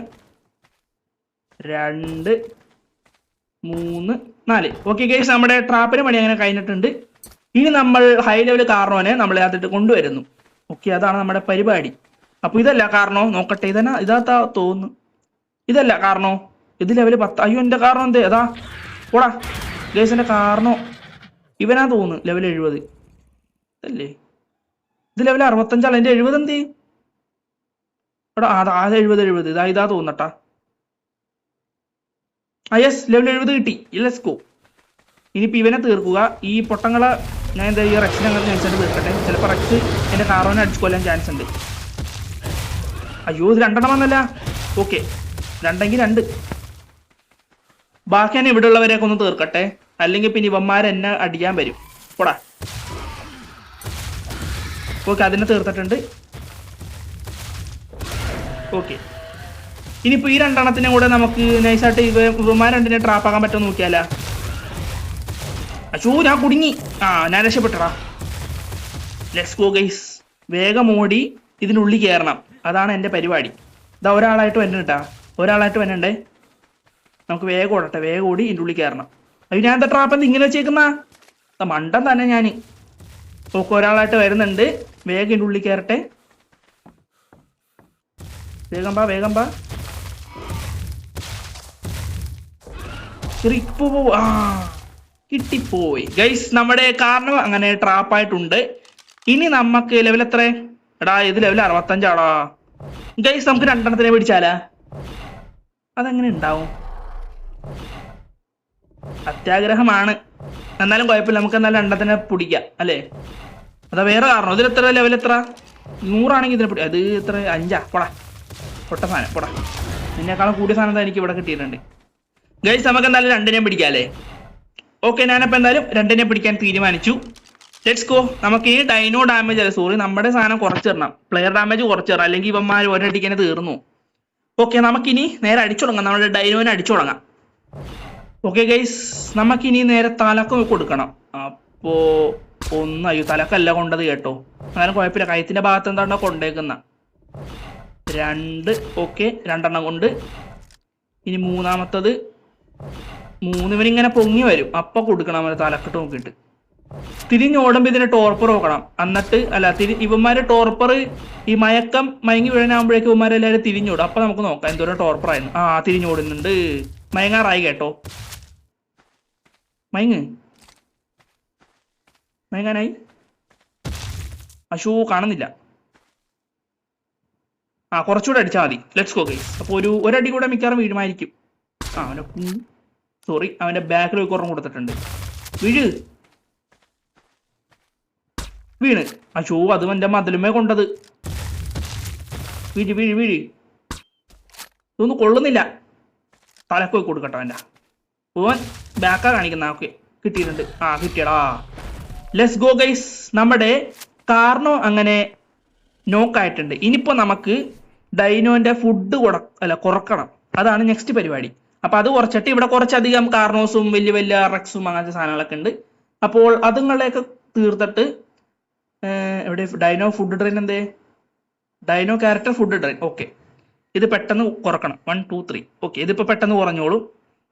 2 3 4. ഓക്കെ ഗൈസ്, നമ്മുടെ ട്രാപ്പിന്റെ പണി അങ്ങനെ കഴിഞ്ഞിട്ടുണ്ട്. ഇനി നമ്മൾ ഹൈ ലെവൽ കാർണോനെ നമ്മൾ അതിട്ട് കൊണ്ടുവരുന്നു. ഓക്കെ അതാണ് നമ്മുടെ പരിപാടി. അപ്പൊ ഇതല്ല കാരണോ, നോക്കട്ടെ. ഇതാ തോന്നുന്നു. ഇതല്ല കാരണോ, ഇത് ലെവൽ 10. അയ്യോ എന്റെ കാരണോ എന്തേ അതാ പോടാ ഗൈസ്. എന്റെ കാരണോ ഇവനാ തോന്നുന്നു ലെവൽ 70 അല്ലേ. ഇത് ലെവൽ 65 എന്റെ 70 എന്തേ എടാ. അത് 70 ഇതാ തോന്നട്ടാ. യെസ് ലെവൽ 70 കിട്ടി. Let's go. ഇനിയിപ്പോ ഇവനെ തീർക്കുക. ഈ പൊട്ടങ്ങളെ ഞാൻ എന്താ ഈ റെക്സിനെ അങ്ങനെ നയിച്ചിട്ട് തീർക്കട്ടെ. ചിലപ്പോൾ റെക്സ് എന്റെ കാറോനെ അടിച്ചു കൊല്ലാൻ ചാൻസ് ഉണ്ട്. അയ്യോ ഇത് 2 എണ്ണം വന്നല്ല. ഓക്കെ 2 2. ബാക്കി ഞാൻ ഇവിടെ ഉള്ളവരെയൊക്കെ ഒന്ന് തീർക്കട്ടെ, അല്ലെങ്കിൽ പിന്നെ ഇവന്മാരെന്നെ അടിക്കാൻ വരും. പോടാ. ഓക്കെ അതിനെ തീർത്തിട്ടുണ്ട്. ഓക്കെ ഇനിയിപ്പോ ഈ 2 എണ്ണത്തിനെ കൂടെ നമുക്ക് നൈസായിട്ട് ഇവന്മാർ 2നെ ട്രാപ്പാക്കാൻ പറ്റുമോ നോക്കിയാലോ. അച്ചോ ഞാൻ കുടുങ്ങി. ഞാൻ രക്ഷപ്പെട്ടടാ. Let's go guys. വേഗം ഓടി ഇതിനുള്ളിൽ കയറണം. അതാണ് എൻ്റെ പരിപാടി. ഇതാ ഒരാളായിട്ട് വന്നിട്ടാ, ഒരാളായിട്ട് വന്നണ്ടേ. നമുക്ക് വേഗം ഓടട്ടെ, വേഗം ഓടി ഇതിൻ്റെ ഉള്ളിൽ കയറണം. അയ്യോ ഞാൻ എന്താ ട്രാപ്പ് ഇങ്ങനെ വെച്ചേക്കുന്ന മണ്ടൻ തന്നെ ഞാൻ. ഓക്കെ ഒരാളായിട്ട് വരുന്നുണ്ട്. വേഗം ഇതിൻ്റെ ഉള്ളിൽ കയറട്ടെ. വേഗം വാ. ഇപ്പോ കിട്ടിപ്പോയി ഗൈസ്. നമ്മുടെ കാരണം അങ്ങനെ ട്രാപ്പായിട്ടുണ്ട്. ഇനി നമുക്ക് ലെവൽ എത്ര എടാ? ഇത് ലെവൽ 65 ആടാ ഗൈസ്. നമുക്ക് 2 എണ്ണത്തിനെ പിടിച്ചാലാ? അതെങ്ങനെ ഉണ്ടാവും? അത്യാഗ്രഹമാണ്, എന്നാലും കുഴപ്പമില്ല. നമുക്ക് എന്നാലും 2 എണ്ണത്തിനെ പിടിക്കാം അല്ലേ? അതാ വേറെ കാരണം. ഇതിൽ എത്ര ലെവൽ എത്ര? 100 ആണെങ്കിൽ ഇതിനെ പിടി. അത് എത്ര? 5. പോടാ പൊട്ട സാധനം പോടാ. നിന്നേക്കാളും കൂടിയ സാധനം എനിക്ക് ഇവിടെ കിട്ടിയിട്ടുണ്ട് ഗൈസ്. നമുക്ക് എന്തായാലും 2നെയും പിടിക്കാല്ലേ? ഓക്കെ ഞാനപ്പോൾ എന്തായാലും 2നെ പിടിക്കാൻ തീരുമാനിച്ചു. Let's go. നമുക്ക് ഈ ഡൈനോ ഡാമേജ് അല്ല, സോറി നമ്മുടെ സാധനം കുറച്ചിടണം. പ്ലെയർ ഡാമേജ് കുറച്ചിടണം, അല്ലെങ്കിൽ ഇവന്മാർ ഒരടിക്കനെ തീർന്നു. ഓക്കെ നമുക്കിനി നേരെ അടിച്ചു തുടങ്ങാം. നമ്മുടെ ഡൈനോനെ അടിച്ചു തുടങ്ങാം. ഓക്കെ ഗൈസ് നമുക്കിനി നേരെ തലക്ക് കൊടുക്കണം. അപ്പോ അയ്യോ തലക്കല്ല കൊണ്ടത് കേട്ടോ. എന്നാലും കുഴപ്പമില്ല, കയത്തിന്റെ ഭാഗത്ത് എന്താണോ കൊണ്ടേക്കുന്ന. 2. ഓക്കെ 2 എണ്ണം കൊണ്ട്. ഇനി മൂന്നാമത്തത് 3. ഇവനിങ്ങനെ പൊങ്ങി വരും, അപ്പൊ കൊടുക്കണം അവനെ തലക്കിട്ട് നോക്കിയിട്ട്. തിരിഞ്ഞോടുമ്പോ ഇതിനെ ടോർപ്പർ നോക്കണം. എന്നിട്ട് ഇവന്മാര് ടോർപ്പർ ഈ മയങ്ങി വീഴാനാകുമ്പോഴേക്കും ഇവന്മാരെല്ലാവരും തിരിഞ്ഞോടും. അപ്പൊ നമുക്ക് നോക്കാം എന്തോരം ടോർപ്പർ ആയിരുന്നു. തിരിഞ്ഞോടുന്നുണ്ട്. മയങ്ങാറായി കേട്ടോ. മയങ്ങാനായി. അശോ കാണുന്നില്ല. കുറച്ചുകൂടെ അടിച്ചാൽ മതി. Let's go guys. അപ്പൊ ഒരടി കൂടെ മിക്കവാറും വീഴുമായിരിക്കും. സോറി അവന്റെ ബാക്കിൽ കുറഞ്ഞു കൊടുത്തിട്ടുണ്ട്. വീണ്. അശോ അതും എന്റെ മതിലുമേ കൊണ്ടത്. വീഴ് ഇതൊന്നും കൊള്ളുന്നില്ല. തലക്ക് പോയി കൊടുക്കട്ടോ. ഓൻ ബാക്കാ കാണിക്കുന്ന. ഓക്കെ കിട്ടിയിട്ടുണ്ട്. കിട്ടിയടാ. Let's go guys. നമ്മുടെ കാർണോ അങ്ങനെ നോക്കായിട്ടുണ്ട്. ഇനിയിപ്പോ നമുക്ക് ഡൈനോന്റെ ഫുഡ് കുറക്കണം. അതാണ് നെക്സ്റ്റ് പരിപാടി. അപ്പൊ അത് കുറച്ചിട്ട് ഇവിടെ കുറച്ചധികം കാർണോസും വലിയ വലിയ റെക്സും അങ്ങനത്തെ സാധനങ്ങളൊക്കെ ഉണ്ട്. അപ്പോൾ അതുങ്ങളെയൊക്കെ തീർത്തിട്ട് എവിടെ ഡൈനോ ഫുഡ് ഡ്രെയിൻ എന്തേ? Dino character food drain. Okay ഇത് പെട്ടെന്ന് കുറക്കണം. 1 2 3. ഓക്കെ ഇതിപ്പോ പെട്ടെന്ന് കുറഞ്ഞോളൂ.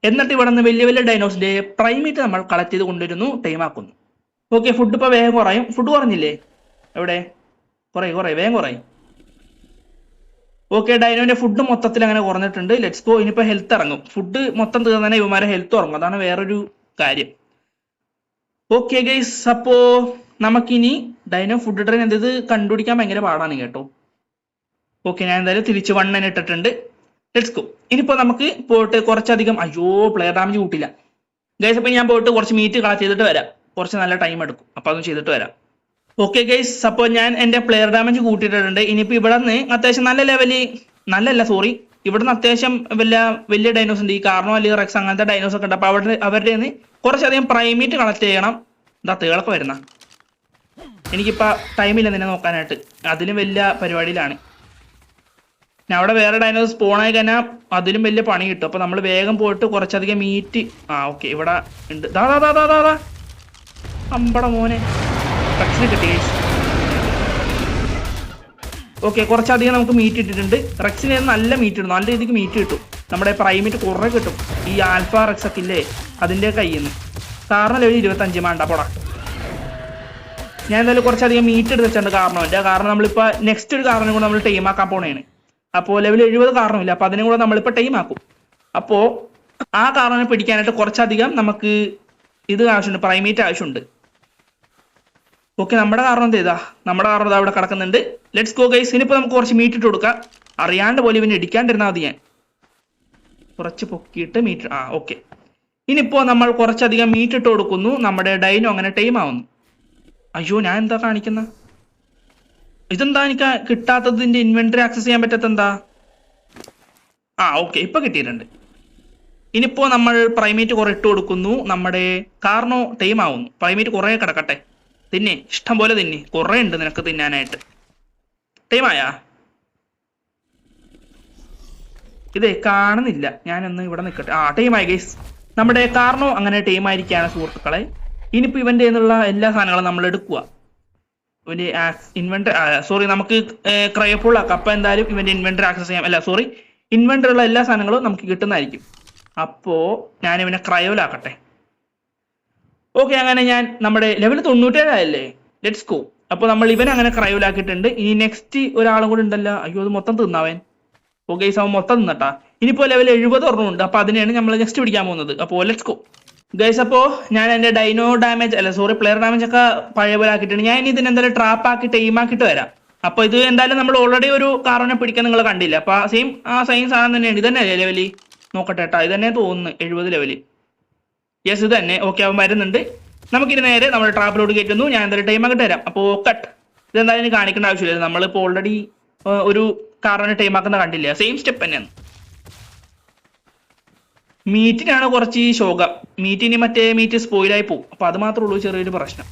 എന്നിട്ട് ഇവിടെ നിന്ന് വലിയ വലിയ ഡൈനോസിന്റെ പ്രൈമേറ്റ് നമ്മൾ കളക്ട് ചെയ്ത് കൊണ്ടുവരുന്നു, ടൈം ആക്കുന്നു. ഓക്കെ ഫുഡ് ഇപ്പൊ വേഗം കുറയും. ഫുഡ് കുറഞ്ഞില്ലേ? എവിടെ? കുറേ വേഗം കുറയും. ഓക്കെ ഡൈനോന്റെ ഫുഡ് മൊത്തത്തിൽ അങ്ങനെ കുറഞ്ഞിട്ടുണ്ട്. Let's go. ഇനിയിപ്പോ ഹെൽത്ത് ഇറങ്ങും. ഫുഡ് മൊത്തം തീർന്നതിനെ ഇവന്മാരെ ഹെൽത്ത് ഇറങ്ങും. അതാണ് വേറൊരു കാര്യം. ഓക്കെ ഗൈസ്, അപ്പോ നമുക്കിനി ഡൈനോ ഫുഡ് ട്രെയിൻ എന്തത് കണ്ടുപിടിക്കാൻ ഭയങ്കര പാടാണ് കേട്ടോ. ഓക്കെ ഞാൻ എന്തായാലും തിരിച്ച് 1 ഇട്ടിട്ടുണ്ട്. Let's go. ഇനിയിപ്പോ നമുക്ക് പോയിട്ട് കുറച്ചധികം പ്ലെയർ ഡാമേജ് കൂട്ടില്ല ഗൈസ്. അപ്പൊ ഞാൻ പോയിട്ട് കുറച്ച് മീറ്റ് കളക്ട് ചെയ്തിട്ട് വരാം. കുറച്ച് നല്ല ടൈം എടുക്കും. അപ്പൊ അതും ചെയ്തിട്ട് വരാം. ഓക്കെ ഗൈസ്, അപ്പോൾ ഞാൻ എന്റെ പ്ലെയർ ഡാമേജ് കൂട്ടിയിട്ടുണ്ട്. ഇനിയിപ്പോ ഇവിടെ നിന്ന് അത്യാവശ്യം നല്ല ലെവല് ഇവിടെ നിന്ന് അത്യാവശ്യം വലിയ ഡൈനോസ് ഉണ്ട്. ഈ കാർണോ അല്ലെങ്കിൽ റെക്സ് അങ്ങനത്തെ ഡൈനോസ് ഒക്കെ ഉണ്ട്. അപ്പൊ അവരുടെ നിന്ന് കുറച്ചധികം പ്രൈമേറ്റ് കളക്ട് ചെയ്യണം. തേളൊക്കെ വരുന്ന എനിക്കിപ്പോ ടൈമില്ല നിന്നെ നോക്കാനായിട്ട്. അതിലും വലിയ പരിപാടിയിലാണ് ഞാൻ. അവിടെ വേറെ ഡൈനോസ് സ്പോണായി കഴിഞ്ഞാൽ അതിലും വലിയ പണി കിട്ടും. അപ്പൊ നമ്മൾ വേഗം പോയിട്ട് കുറച്ചധികം മീറ്റ് ഓക്കെ ഇവിടെ ഉണ്ട്. ദാ അമ്പട മോനെ റെക്സിനെ കിട്ടി. ഓക്കെ കുറച്ചധികം നമുക്ക് മീറ്റ് ഇട്ടിട്ടുണ്ട്. റെക്സിന് നല്ല മീറ്റ് ഇടും. നല്ല രീതിക്ക് മീറ്റ് കിട്ടും. നമ്മുടെ പ്രൈമേറ്റ് കുറെ കിട്ടും. ഈ ആൽഫ റെക്സ് ഒക്കെ ഇല്ലേ അതിന്റെ കയ്യിൽ നിന്ന്. കാരണം ലെവൽ 25 വേണ്ട പോടാ. ഞാൻ എന്തായാലും കുറച്ചധികം മീറ്റ് എടുത്ത് വെച്ചിട്ടുണ്ട് കാരണവന്റെ. കാരണം നമ്മളിപ്പോ നെക്സ്റ്റ് ഒരു കാരണം കൂടെ നമ്മൾ ടൈം ആക്കാൻ പോണേണ്. അപ്പോൾ ലെവൽ 70 കാരണമില്ല. അപ്പൊ അതിനും കൂടെ നമ്മളിപ്പോ ടൈം ആക്കും. അപ്പോ ആ കാരണനെ പിടിക്കാനായിട്ട് കുറച്ചധികം നമുക്ക് ഇത് ആവശ്യമുണ്ട്, പ്രൈമേറ്റ് ആവശ്യമുണ്ട്. ഓക്കെ നമ്മുടെ കാരണം നമ്മുടെ കാരണം അവിടെ കിടക്കുന്നുണ്ട്. Let's go guys. ഇനിയിപ്പോ നമുക്ക് കുറച്ച് മീറ്റ് ഇട്ട് കൊടുക്കാം. അറിയാണ്ട് പോലെ ഇവന് ഇടിക്കാണ്ടിരുന്നാൽ മതി. ഞാൻ കുറച്ച് പൊക്കിയിട്ട് മീറ്റ് ഓക്കെ. ഇനിയിപ്പോ നമ്മൾ കുറച്ചധികം മീറ്റ് ഇട്ട് കൊടുക്കുന്നു. നമ്മുടെ ഡൈനോ അങ്ങനെ ടൈം ആവുന്നു. ഞാൻ എന്താ കാണിക്കുന്ന? ഇതെന്താ എനിക്ക് കിട്ടാത്തതിന്റെ ഇൻവെന്ററി ആക്സസ് ചെയ്യാൻ പറ്റാത്ത എന്താ? ഓക്കെ ഇപ്പൊ കിട്ടിയിട്ടുണ്ട്. ഇനിയിപ്പോ നമ്മൾ പ്രൈമേറ്റ് കുറെ ഇട്ട് കൊടുക്കുന്നു. നമ്മുടെ കാർണോ ടൈം ആവുന്നു. പ്രൈമേറ്റ് കുറെ കിടക്കട്ടെ. തിന്നെ ഇഷ്ടം പോലെ തിന്നെ. കുറെ ഉണ്ട് നിനക്ക് തിന്നാനായിട്ട്. ടൈമായാ? ഇതേ കാണുന്നില്ല. ഞാനൊന്ന് ഇവിടെ നിൽക്കട്ടെ. ടൈമായി ഗൈസ്. നമ്മുടെ കാർണോ അങ്ങനെ ടൈമായിരിക്കുകയാണ് സുഹൃത്തുക്കളെ. ഇനിയിപ്പോ ഇവന്റെ നിന്നുള്ള എല്ലാ സാധനങ്ങളും നമ്മൾ എടുക്കുക. ഇവന്റെ ഇൻവെന്ററി നമുക്ക് ക്രയോഫുൾ ആക്കാം. അപ്പൊ എന്തായാലും ഇവന്റെ ഇൻവെന്ററി ആക്സസ് ചെയ്യാം. ഇൻവെന്ററി ഉള്ള എല്ലാ സാധനങ്ങളും നമുക്ക് കിട്ടുന്നതായിരിക്കും. അപ്പോ ഞാൻ ഇവനെ ക്രയോലാക്കട്ടെ. ഓക്കെ അങ്ങനെ ഞാൻ നമ്മുടെ ലെവൽ 97 ആയല്ലേ. Let's go. അപ്പൊ നമ്മൾ ഇവൻ അങ്ങനെ ക്രയോലാക്കിയിട്ടുണ്ട്. ഇനി നെക്സ്റ്റ് ഒരാളും കൂടെ ഉണ്ടല്ലോ. അത് മൊത്തം തിന്നവൻ. ഓക്കെ അവൻ മൊത്തം തിന്നട്ടാ. ഇനിയിപ്പോ ലെവൽ 70 ഒരെണ്ണമുണ്ട്. അപ്പൊ അതിനെയാണ് നമ്മൾ നെക്സ്റ്റ് പിടിക്കാൻ പോകുന്നത്. അപ്പോ ലെറ്റ്സ് ഗോ ഗൈസ്. അപ്പോ ഞാൻ എന്റെ ഡൈനോ ഡാമേജ് പ്ലെയർ ഡാമേജ് ഒക്കെ പഴയ പോലെ ആക്കിയിട്ടുണ്ട്. ഞാൻ ഇനി ഇതിന് എന്തായാലും ട്രാപ്പ് ആക്കി ടൈം ആക്കിയിട്ട് വരാം. അപ്പൊ ഇത് എന്തായാലും നമ്മൾ ഓൾറെഡി ഒരു കാറിനെ പിടിക്കാൻ നിങ്ങൾ കണ്ടില്ല. അപ്പൊ സെയിം സാധനം തന്നെയാണ്. ഇത് തന്നെയല്ലേ ലെവല്? നോക്കട്ടെ കേട്ടാ. ഇത് തന്നെ തോന്നുന്നു 70 ലെവല്. യെസ് ഇത് തന്നെ. ഓക്കെ അവൻ വരുന്നുണ്ട്. നമുക്കിത് നേരെ നമ്മുടെ ട്രാപ്പിലോട്ട് കയറ്റുന്നു. ഞാൻ എന്തായാലും ടൈം ആക്കിയിട്ട് വരാം. അപ്പോ കട്ട്. ഇതെന്തായാലും കാണിക്കേണ്ട ആവശ്യമില്ല. നമ്മളിപ്പോ ഓൾറെഡി ഒരു കാറിനെ ടൈം ആക്കുന്ന കണ്ടില്ല. സെയിം സ്റ്റെപ്പ് തന്നെയാണ്. മീറ്റിനാണ് കുറച്ച് ശോകം. മീറ്റിന് മീറ്റ് സ്പോയിലായി പോകും. അപ്പൊ അത് മാത്രമേ ഉള്ളൂ ചെറിയൊരു പ്രശ്നം.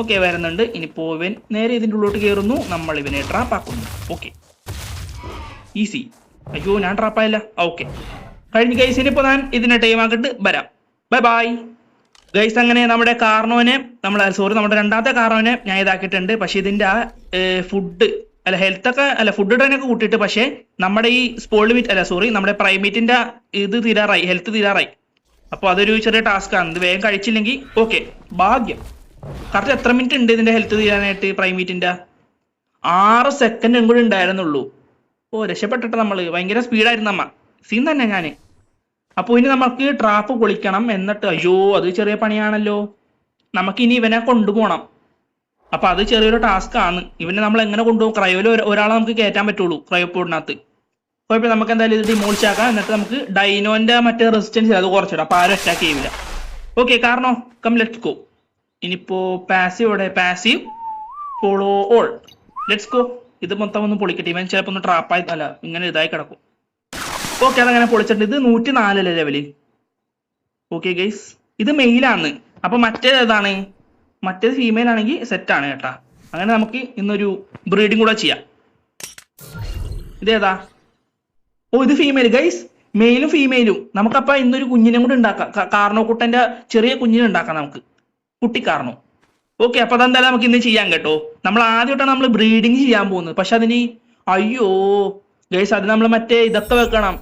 ഓക്കെ വരുന്നുണ്ട്. ഇനിയിപ്പോ ഇവൻ നേരെ ഇതിൻ്റെ ഉള്ളിലോട്ട് കയറുന്നു. നമ്മൾ ഇവനെ ട്രാപ്പ് ആക്കുന്നു. Okay easy. ഞാൻ ട്രാപ്പായില്ല. ഓക്കെ കഴിഞ്ഞ ഗൈസ്. ഇനിയിപ്പോ ഞാൻ ഇതിനെ ടൈം ആക്കിയിട്ട് വരാം. Bye bye guys. അങ്ങനെ നമ്മുടെ കാർണോനെ നമ്മുടെ രണ്ടാമത്തെ കാർണോനെ ഞാൻ ഇതാക്കിയിട്ടുണ്ട്. പക്ഷെ ഇതിന്റെ ഫുഡ് ഹെൽത്ത് ഒക്കെ ഫുഡ് ഡ്രെയിനൊക്കെ കൂട്ടിയിട്ട് പക്ഷേ നമ്മുടെ ഈ നമ്മുടെ പ്രൈമേറ്റിന്റെ ഇത് തീരാറായി, ഹെൽത്ത് തീരാറായി. അപ്പൊ അതൊരു ചെറിയ ടാസ്ക് ആണ്. ഇത് വേഗം കഴിച്ചില്ലെങ്കിൽ ഓക്കെ ഭാഗ്യം. കറക്റ്റ് എത്ര മിനിറ്റ് ഉണ്ട് ഇതിന്റെ ഹെൽത്ത് തീരാനായിട്ട്? പ്രൈമേറ്റിന്റെ 6 സെക്കൻഡും കൂടി ഉണ്ടായിരുന്നുള്ളൂ. രക്ഷപ്പെട്ടിട്ട് നമ്മള് ഭയങ്കര സ്പീഡായിരുന്നു അമ്മ. സീൻ തന്നെ ഞാന്. അപ്പൊ ഇനി നമുക്ക് ട്രാപ്പ് പൊളിക്കണം. എന്നിട്ട് അത് ചെറിയ പണിയാണല്ലോ. നമുക്കിനി ഇവനെ കൊണ്ടുപോകണം. അപ്പൊ അത് ചെറിയൊരു ടാസ്ക് ആണ്. ഇവനെ നമ്മൾ എങ്ങനെ കൊണ്ടുപോകും? ക്രയോയിൽ ഒരാളെ നമുക്ക് കയറ്റാൻ പറ്റുള്ളൂ ക്രയോപോഡിനകത്ത്. കുഴപ്പമില്ല. നമുക്ക് എന്തായാലും ഇത് ഡിമോളിച്ച് ആക്കാം. എന്നിട്ട് നമുക്ക് ഡൈനോന്റെ റെസിസ്റ്റൻസ് അത് കുറച്ചിടാം. അപ്പൊ ആരും അറ്റാക്ക് ചെയ്യില്ല. ഓക്കെ കാരണം കം ലെറ്റ്സ് ഗോ. ഇനിയിപ്പോ passive follow all. Let's go. ഇത് മൊത്തം ഒന്ന് പൊളിക്കട്ടെ. ഇവൻ ചിലപ്പോ ഒന്ന് ട്രാപ്പായി ഇങ്ങനെ ഇതായി കിടക്കും. ഓക്കെ അതങ്ങനെ പൊളിച്ചിട്ടുണ്ട്. ഇത് 104 ലെവല്. ഓക്കെ ഗൈസ്, ഇത് മെയിലാണ്. അപ്പൊ മറ്റേത് ഏതാണ്? മറ്റേത് ഫീമെയിൽ ആണെങ്കിൽ സെറ്റാണ് കേട്ടാ. അങ്ങനെ നമുക്ക് ഇന്നൊരു ബ്രീഡിങ് കൂടെ ചെയ്യാം. ഇതേതാ? ഓ ഇത് ഫീമെയിൽ ഗൈസ്, മെയിലും ഫീമെയിലും. നമുക്കപ്പ ഇന്നൊരു കുഞ്ഞിനെ കൂടെ ഉണ്ടാക്കാം. കാർണോക്കുട്ടന്റെ ചെറിയ കുഞ്ഞിനെ ഉണ്ടാക്കാം നമുക്ക്, കുട്ടി കാർണോ. ഓക്കെ, അപ്പൊ അതെന്തായാലും നമുക്ക് ഇന്ന് ചെയ്യാം കേട്ടോ. നമ്മൾ ആദ്യമായിട്ടാണ് നമ്മൾ ബ്രീഡിങ് ചെയ്യാൻ പോകുന്നത്. പക്ഷെ അതിന് അയ്യോ ഗൈസ്, അത് നമ്മൾ മറ്റേ ഇതൊക്കെ വെക്കണം.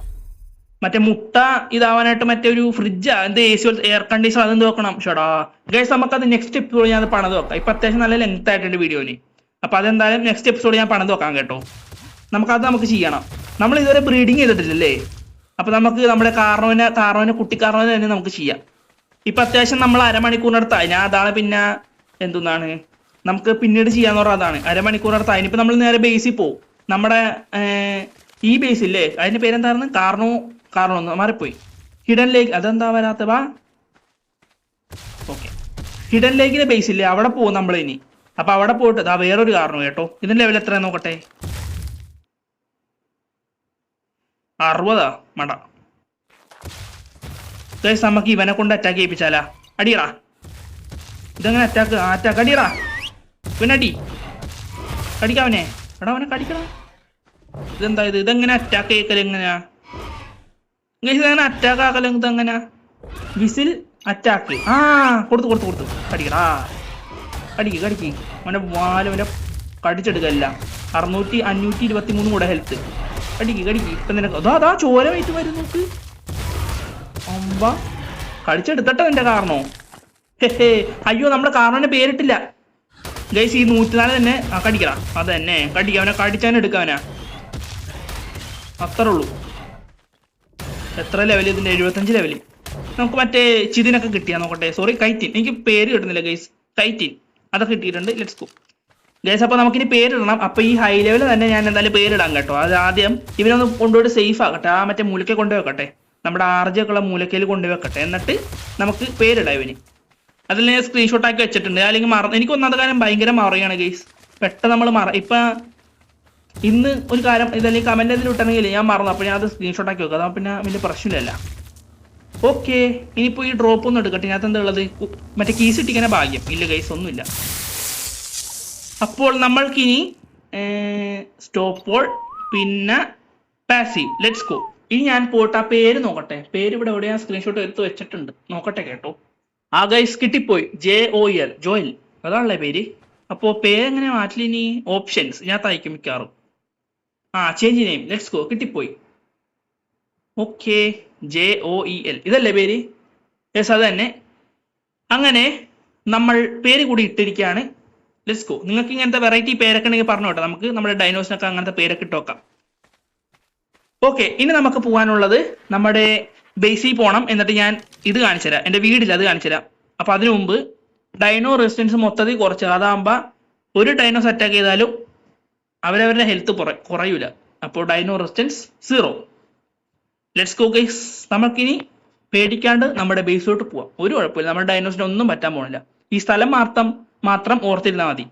മറ്റേ മുട്ട ഇതാവാനായിട്ട് മറ്റേ ഒരു ഫ്രിഡ്ജാ, എന്ത് AC എയർ കണ്ടീഷണർ അതെന്ത് വെക്കണം. ഷടാ ഗൈസ്, നമുക്കത് നെക്സ്റ്റ് എപ്പിസോഡ് ഞാൻ പണിത് വെക്കാം. ഇപ്പൊ അത്യാവശ്യം നല്ല ലെങ്ത് ആയിട്ടുണ്ട് വീഡിയോന്. അപ്പൊ അതെന്തായാലും നെക്സ്റ്റ് എപ്പിസോഡ് ഞാൻ പണിത് വെക്കാം കേട്ടോ. നമുക്ക് ചെയ്യണം. നമ്മൾ ഇതുവരെ ബ്രീഡിങ് ചെയ്തിട്ടില്ലല്ലേ. അപ്പൊ നമുക്ക് നമ്മുടെ കാർണോനെ കുട്ടി കാർണോനെ തന്നെ നമുക്ക് ചെയ്യാം. ഇപ്പൊ അത്യാവശ്യം നമ്മൾ അരമണിക്കൂറിനടുത്തായി. ഞാൻ അതാണ് പിന്നെ എന്താണ് നമുക്ക് പിന്നീട് ചെയ്യാന്ന് പറഞ്ഞാൽ അതാണ് അരമണിക്കൂറിനടുത്തായി. ഇനിയിപ്പോ നമ്മൾ നേരെ ബേസിൽ പോവും. നമ്മുടെ ഈ ബേസ് ഇല്ലേ, അതിന്റെ പേരെന്തായിരുന്നു? കാർണോ ഒന്ന് മാറിപ്പോയി. ഹിഡൻ ലേക്ക്, അതെന്താ വരാത്ത വാ. ഓക്കെ, ഹിഡൻ ലേക്കിന്റെ ബേസ് ഇല്ലേ, അവിടെ പോകും നമ്മൾ ഇനി. അപ്പൊ അവിടെ പോയിട്ട് അതാ വേറൊരു കാർണോ കേട്ടോ. ഇതിന്റെ ലെവൽ എത്ര നോക്കട്ടെ. 60 മട. നമുക്ക് ഇവനെ കൊണ്ട് അറ്റാക്ക് ചെയ്യിപ്പിച്ചാലാ. അടിയടാ, ഇതെങ്ങനെ അറ്റാക്ക് അടിയടാ. ഇവനടി കടിക്കാവനെ. എടാ അവനെ കടിക്കണം. ഇതെന്താ ഇതെങ്ങനെ അറ്റാക്ക് ചെയ്യിക്കല്? എങ്ങനെയാ ഇങ്ങനെ അറ്റാക്ക് ആക്കല്? ഇതെങ്ങനെയാ? Whistle attack. കൊടുത്തു കടിക്കടാ. കടിക്ക് അവന്റെ അവന്റെ കടിച്ചെടുക്കല്ല. 523 കൂടെ ഹെൽത്ത്. കടിക്ക് ഇപ്പൊ നിനക്ക് അതാ ചോര വെയിറ്റ് വരും നോക്ക്. അമ്പ കടിച്ചെടുത്തട്ടെ നിന്റെ കാരണോ. അയ്യോ, നമ്മുടെ കാരണോന്റെ പേരിട്ടില്ല ഗൈസ്. ഈ 104 തന്നെ കടിക്കടാ. അത് തന്നെ കടിക്ക. അവനെ കടിച്ചാൻ എടുക്കാവനാ. അത്രേ ഉള്ളൂ. എത്ര ലെവൽ ഇതിന്റെ? 75 ലെവല്. നമുക്ക് മറ്റേ ചിതിനൊക്കെ കിട്ടിയാ നോക്കട്ടെ. Sorry, chitin. എനിക്ക് പേര് കിട്ടുന്നില്ല ഗൈസ്. കൈറ്റിൻ അതൊക്കെ കിട്ടിയിട്ടുണ്ട്. Let's go guys. അപ്പൊ നമുക്കിനി പേരിടണം. അപ്പൊ ഈ ഹൈ ലെവൽ തന്നെ ഞാൻ എന്തായാലും പേരിടാം കേട്ടോ. അത് ആദ്യം ഇവനൊന്ന് കൊണ്ടുപോയിട്ട് സേഫ് ആക്കട്ടെ. ആ മറ്റേ മൂലയ്ക്ക് കൊണ്ടുപോയി വെക്കട്ടെ. നമ്മുടെ ആർജൊക്കെ ഉള്ള മൂലക്കയിൽ കൊണ്ടുപോയി വെക്കട്ടെ. എന്നിട്ട് നമുക്ക് പേരിടാം ഇവന്. അതിൽ ഞാൻ സ്ക്രീൻഷോട്ട് ആക്കി വെച്ചിട്ടുണ്ട്. അല്ലെങ്കിൽ എനിക്ക് ഒന്നാമത്തെ കാര്യം ഭയങ്കര മറയാണ് ഗൈസ്. പെട്ടെന്ന് നമ്മൾ ഇപ്പൊ ഇന്ന് ഒരു കാര്യം ഇതല്ലെങ്കിൽ കമന്റ് എന്തെങ്കിലും ഇട്ടണമെങ്കിൽ ഞാൻ മറന്നു. അപ്പോൾ ഞാൻ അത് സ്ക്രീൻഷോട്ട് ആക്കി വെക്കാം. അതാ പിന്നെ വലിയ പ്രശ്നമില്ല. ഓക്കെ, ഇനിയിപ്പോ ഈ ഡ്രോപ്പ് ഒന്നും എടുക്കട്ടെ. ഇതിനകത്ത് എന്താ ഉള്ളത്? മറ്റേ കീസ് ഇട്ടിങ്ങനെ ഭാഗ്യം ഇല്ല ഗൈസ്, ഒന്നുമില്ല. അപ്പോൾ നമ്മൾക്കിനി സ്റ്റോപ്പോൾ പിന്നെ പാസീവ്. Let's go. ഇനി ഞാൻ പോയിട്ട് ആ പേര് നോക്കട്ടെ. പേര് ഇവിടെ എവിടെയാ സ്ക്രീൻഷോട്ട് എടുത്ത് വെച്ചിട്ടുണ്ട്. നോക്കട്ടെ കേട്ടോ. ഗൈസ് കിട്ടിപ്പോയി. JOEL, ജോയൽ, അതാണല്ലേ പേര്. അപ്പോ പേരെങ്ങനെ മാറ്റില്ല? ഇനി ഓപ്ഷൻസ് ഞാൻ തയ്ക്കും മിക്കാറും. Change name. Let's go. കിട്ടിപ്പോയി. ഓക്കെ, JOEL ഇതല്ലേ പേര്? യെസ്, അത് തന്നെ. അങ്ങനെ നമ്മൾ പേര് കൂടി ഇട്ടിരിക്കുകയാണ്. Let's go. നിങ്ങൾക്ക് ഇങ്ങനത്തെ വെറൈറ്റി പേരൊക്കെ ഉണ്ടെങ്കിൽ പറഞ്ഞു കേട്ടോ. നമുക്ക് നമ്മുടെ ഡൈനോസിനൊക്കെ അങ്ങനത്തെ പേരൊക്കെ ഇട്ടോക്കാം. ഓക്കെ, ഇനി നമുക്ക് പോകാനുള്ളത് നമ്മുടെ ബേസിൽ പോകണം. എന്നിട്ട് ഞാൻ ഇത് കാണിച്ചു തരാം. എൻ്റെ വീടില്ല, അത് കാണിച്ചു തരാം. അപ്പൊ അതിനു മുമ്പ് ഡൈനോ റെസിസ്റ്റൻസ് മൊത്തത്തിൽ കുറച്ച്. അതാകുമ്പോൾ ഒരു ഡൈനോസ് അറ്റാക്ക് ചെയ്താലും അവരവരുടെ ഹെൽത്ത് കുറയൂല. അപ്പോൾ dino resistance 0. Let's go guys. നമുക്കിനി പേടിക്കാണ്ട് നമ്മുടെ ബേസിലോട്ട് പോവാം. ഒരു കുഴപ്പമില്ല. നമ്മുടെ ഡൈനോസിന് ഒന്നും പറ്റാൻ പോണില്ല. ഈ സ്ഥലം മാത്രം ഓർത്തിരുന്നാൽ മതി.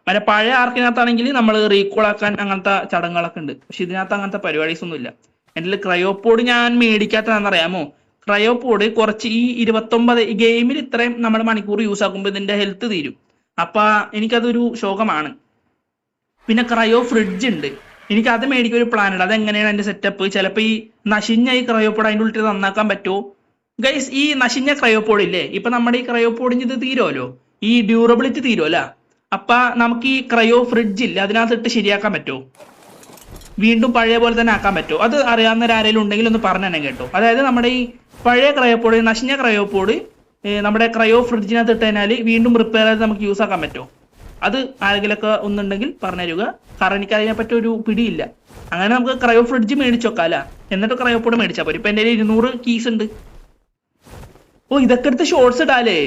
മറ്റേ പഴയ ആർക്കിനകത്താണെങ്കിൽ നമ്മൾ റീകോൾ ആക്കാൻ അങ്ങനത്തെ ചടങ്ങുകളൊക്കെ ഉണ്ട്. പക്ഷെ ഇതിനകത്ത് അങ്ങനത്തെ പരിപാടീസ് ഒന്നും ഇല്ല. എൻ്റെ ക്രയോപോഡ് ഞാൻ മേടിക്കാത്തതാണെന്നറിയാമോ? ക്രയോപോഡ് കുറച്ച് ഈ 29 ഗെയിമിൽ ഇത്രയും നമ്മൾ മണിക്കൂർ യൂസ് ആക്കുമ്പോൾ ഇതിന്റെ ഹെൽത്ത് തീരും. അപ്പൊ എനിക്കതൊരു ശോകമാണ്. പിന്നെ ക്രയോ ഫ്രിഡ്ജ് ഉണ്ട്. എനിക്ക് അത് മേടിക്കാൻ ഒരു പ്ലാൻ ഉണ്ട്. അതെങ്ങനെയാണ് അതിന്റെ സെറ്റപ്പ്? ചിലപ്പോൾ ഈ നശിഞ്ഞ ഈ ക്രയോപോഡ് അതിൻ്റെ ഉള്ളിൽ നന്നാക്കാൻ പറ്റുമോ ഗൈസ്? ഈ നശിഞ്ഞ ക്രയോപോഡ് ഇല്ലേ, ഇപ്പൊ നമ്മുടെ ഈ ക്രയോപോഡിന് ഇത് തീരുമല്ലോ, ഈ ഡ്യൂറബിലിറ്റി തീരുമല്ല. അപ്പൊ നമുക്ക് ഈ ക്രയോ ഫ്രിഡ്ജ് ഇല്ല, അതിനകത്തിട്ട് ശരിയാക്കാൻ പറ്റുമോ? വീണ്ടും പഴയ പോലെ തന്നെ ആക്കാൻ പറ്റുമോ? അത് അറിയാവുന്നവരാരെങ്കിലും ഉണ്ടെങ്കിൽ ഒന്ന് പറഞ്ഞു തന്നെ കേട്ടോ. അതായത് നമ്മുടെ ഈ പഴയ ക്രയോപോഡ്, നശിഞ്ഞ ക്രയോപോഡ് നമ്മുടെ ക്രയോ ഫ്രിഡ്ജിനകത്ത് ഇട്ട് കഴിഞ്ഞാൽ വീണ്ടും റിപ്പയർ ചെയ്ത് നമുക്ക് യൂസ് ആക്കാൻ പറ്റുമോ? അത് ആരെങ്കിലൊക്കെ ഒന്നുണ്ടെങ്കിൽ പറഞ്ഞു തരിക. കാരണം എനിക്ക് അതിനെ പറ്റി ഒരു പിടിയില്ല. അങ്ങനെ നമുക്ക് ക്രയോ ഫ്രിഡ്ജ് മേടിച്ചു വെക്കാല്ല, എന്നിട്ട് ക്രയോപോഡ് മേടിച്ചാൽ പോലും. ഇപ്പൊ എൻ്റെ 200 കീസ് ഉണ്ട്. ഇതൊക്കെ എടുത്ത് ഷോർട്സ് ഇടാലേ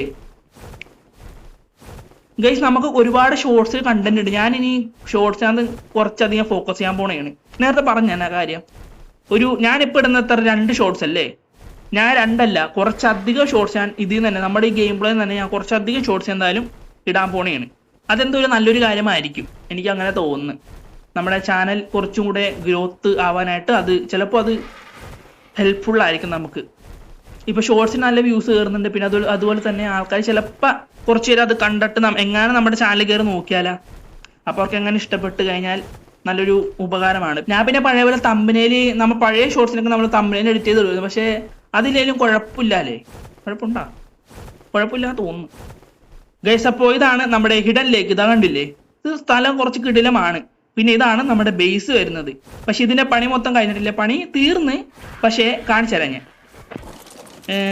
ഗൈസ്. നമുക്ക് ഒരുപാട് ഷോർട്സ് കണ്ടന്റ് ഉണ്ട്. ഞാൻ ഇനി ഷോർട്സിനകത്ത് കുറച്ചധികം ഫോക്കസ് ചെയ്യാൻ പോണേണ്. നേരത്തെ പറഞ്ഞ ആ കാര്യം. ഞാനിപ്പോൾ ഇടുന്ന 2 ഷോർട്സ് അല്ലേ? ഞാൻ 2 അല്ല, കുറച്ചധികം ഷോർട്സ് ഞാൻ ഇതിൽ നിന്ന് തന്നെ, നമ്മുടെ ഈ ഗെയിം പ്ലേ തന്നെ ഞാൻ കുറച്ചധികം ഷോർട്സ് എന്തായാലും ഇടാൻ പോണേണ്. അതെന്തോ ഒരു നല്ലൊരു കാര്യമായിരിക്കും, എനിക്ക് അങ്ങനെ തോന്നുന്നു. നമ്മുടെ ചാനൽ കുറച്ചും കൂടെ ഗ്രോത്ത് ആവാനായിട്ട് അത് ചിലപ്പോൾ അത് ഹെൽപ്ഫുൾ ആയിരിക്കും നമുക്ക്. ഇപ്പൊ ഷോർട്സിന് നല്ല വ്യൂസ് കയറുന്നുണ്ട്. പിന്നെ അതുപോലെ തന്നെ ആൾക്കാർ ചിലപ്പോൾ കുറച്ച് പേര് അത് കണ്ടിട്ട് എങ്ങനെ നമ്മുടെ ചാനൽ കയറി നോക്കിയാലാ, അപ്പോൾ അവർക്ക് എങ്ങനെ ഇഷ്ടപ്പെട്ട് കഴിഞ്ഞാൽ നല്ലൊരു ഉപകാരമാണ്. ഞാൻ പിന്നെ പഴയ പോലെ തമ്പനയില് നമ്മൾ പഴയ ഷോർട്സിനൊക്കെ നമ്മൾ തമ്പനയിൽ എഡിറ്റ് ചെയ്ത് തരുന്നു. പക്ഷേ അതിലേലും കുഴപ്പമില്ലല്ലേ? കുഴപ്പമുണ്ടാ? കുഴപ്പമില്ല തോന്നുന്നു ഗൈസ്. അപ്പോൾ ഇതാണ് നമ്മുടെ ഹിഡൻ ലേക്ക്. ഇതാ കണ്ടില്ലേ, ഇത് സ്ഥലം കുറച്ച് കിടിലമാണ്. പിന്നെ ഇതാണ് നമ്മുടെ ബേസ് വരുന്നത്. പക്ഷെ ഇതിന്റെ പണി മൊത്തം കഴിഞ്ഞിട്ടില്ല, പണി തീർന്ന്. പക്ഷേ കാണിച്ചു തരാം ഞാൻ.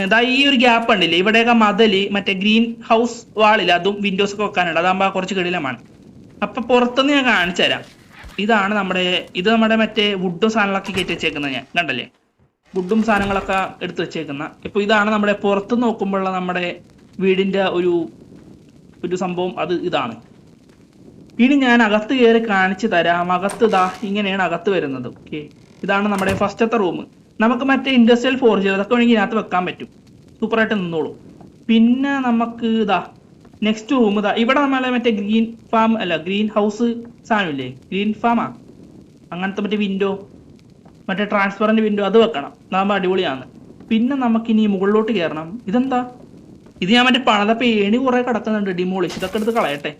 ഇതാ ഈ ഒരു ഗ്യാപ്പ് ഉണ്ടല്ലേ, ഇവിടെയൊക്കെ മതില് മറ്റേ ഗ്രീൻ ഹൗസ് വാളില്ല, അതും വിൻഡോസ് ഒക്കെ വെക്കാനുണ്ട്. അതാകുമ്പോൾ കുറച്ച് കിടിലമാണ്. അപ്പൊ പുറത്തുനിന്ന് ഞാൻ കാണിച്ചു തരാം. ഇതാണ് ഇത് നമ്മുടെ മറ്റേ വുഡും സാധനങ്ങളൊക്കെ കയറ്റി വെച്ചേക്കുന്നത്. ഞാൻ കണ്ടല്ലേ, വുഡും സാധനങ്ങളൊക്കെ എടുത്ത് വെച്ചേക്കുന്ന. ഇപ്പൊ ഇതാണ് നമ്മുടെ പുറത്ത് നോക്കുമ്പോഴുള്ള നമ്മുടെ വീടിന്റെ ഒരു സംഭവം. അത് ഇതാണ്. ഇനി ഞാൻ അകത്ത് കയറി കാണിച്ചു തരാം. അകത്ത് ഇതാ ഇങ്ങനെയാണ് അകത്ത് വരുന്നത്. ഓക്കെ, ഇതാണ് നമ്മുടെ ഫസ്റ്റത്തെ റൂം. നമുക്ക് മറ്റേ ഇൻഡസ്ട്രിയൽ 4G അതൊക്കെ വേണമെങ്കിൽ ഇതിനകത്ത് വെക്കാൻ പറ്റും, സൂപ്പറായിട്ട് നിന്നോളൂ. പിന്നെ നമുക്ക് ഇതാ നെക്സ്റ്റ് റൂം. ഇതാ ഇവിടെ നമ്മളെ മറ്റേ ഗ്രീൻ ഹൗസ് സാധനമില്ലേ, ഗ്രീൻ ഫാമാ, അങ്ങനത്തെ മറ്റേ വിൻഡോ, മറ്റേ ട്രാൻസ്പെറന്റ് വിൻഡോ, അത് വെക്കണം. അതാകുമ്പോൾ അടിപൊളിയാണ്. പിന്നെ നമുക്കിനി മുകളിലോട്ട് കയറണം. ഇതെന്താ, ഇത് ഞാൻ മറ്റേ പണിതപ്പോൾ ഏണി കുറെ കിടക്കുന്നുണ്ട്, ഡിമോളിഷ്. ഇതൊക്കെ എടുത്ത് കളയട്ടെ.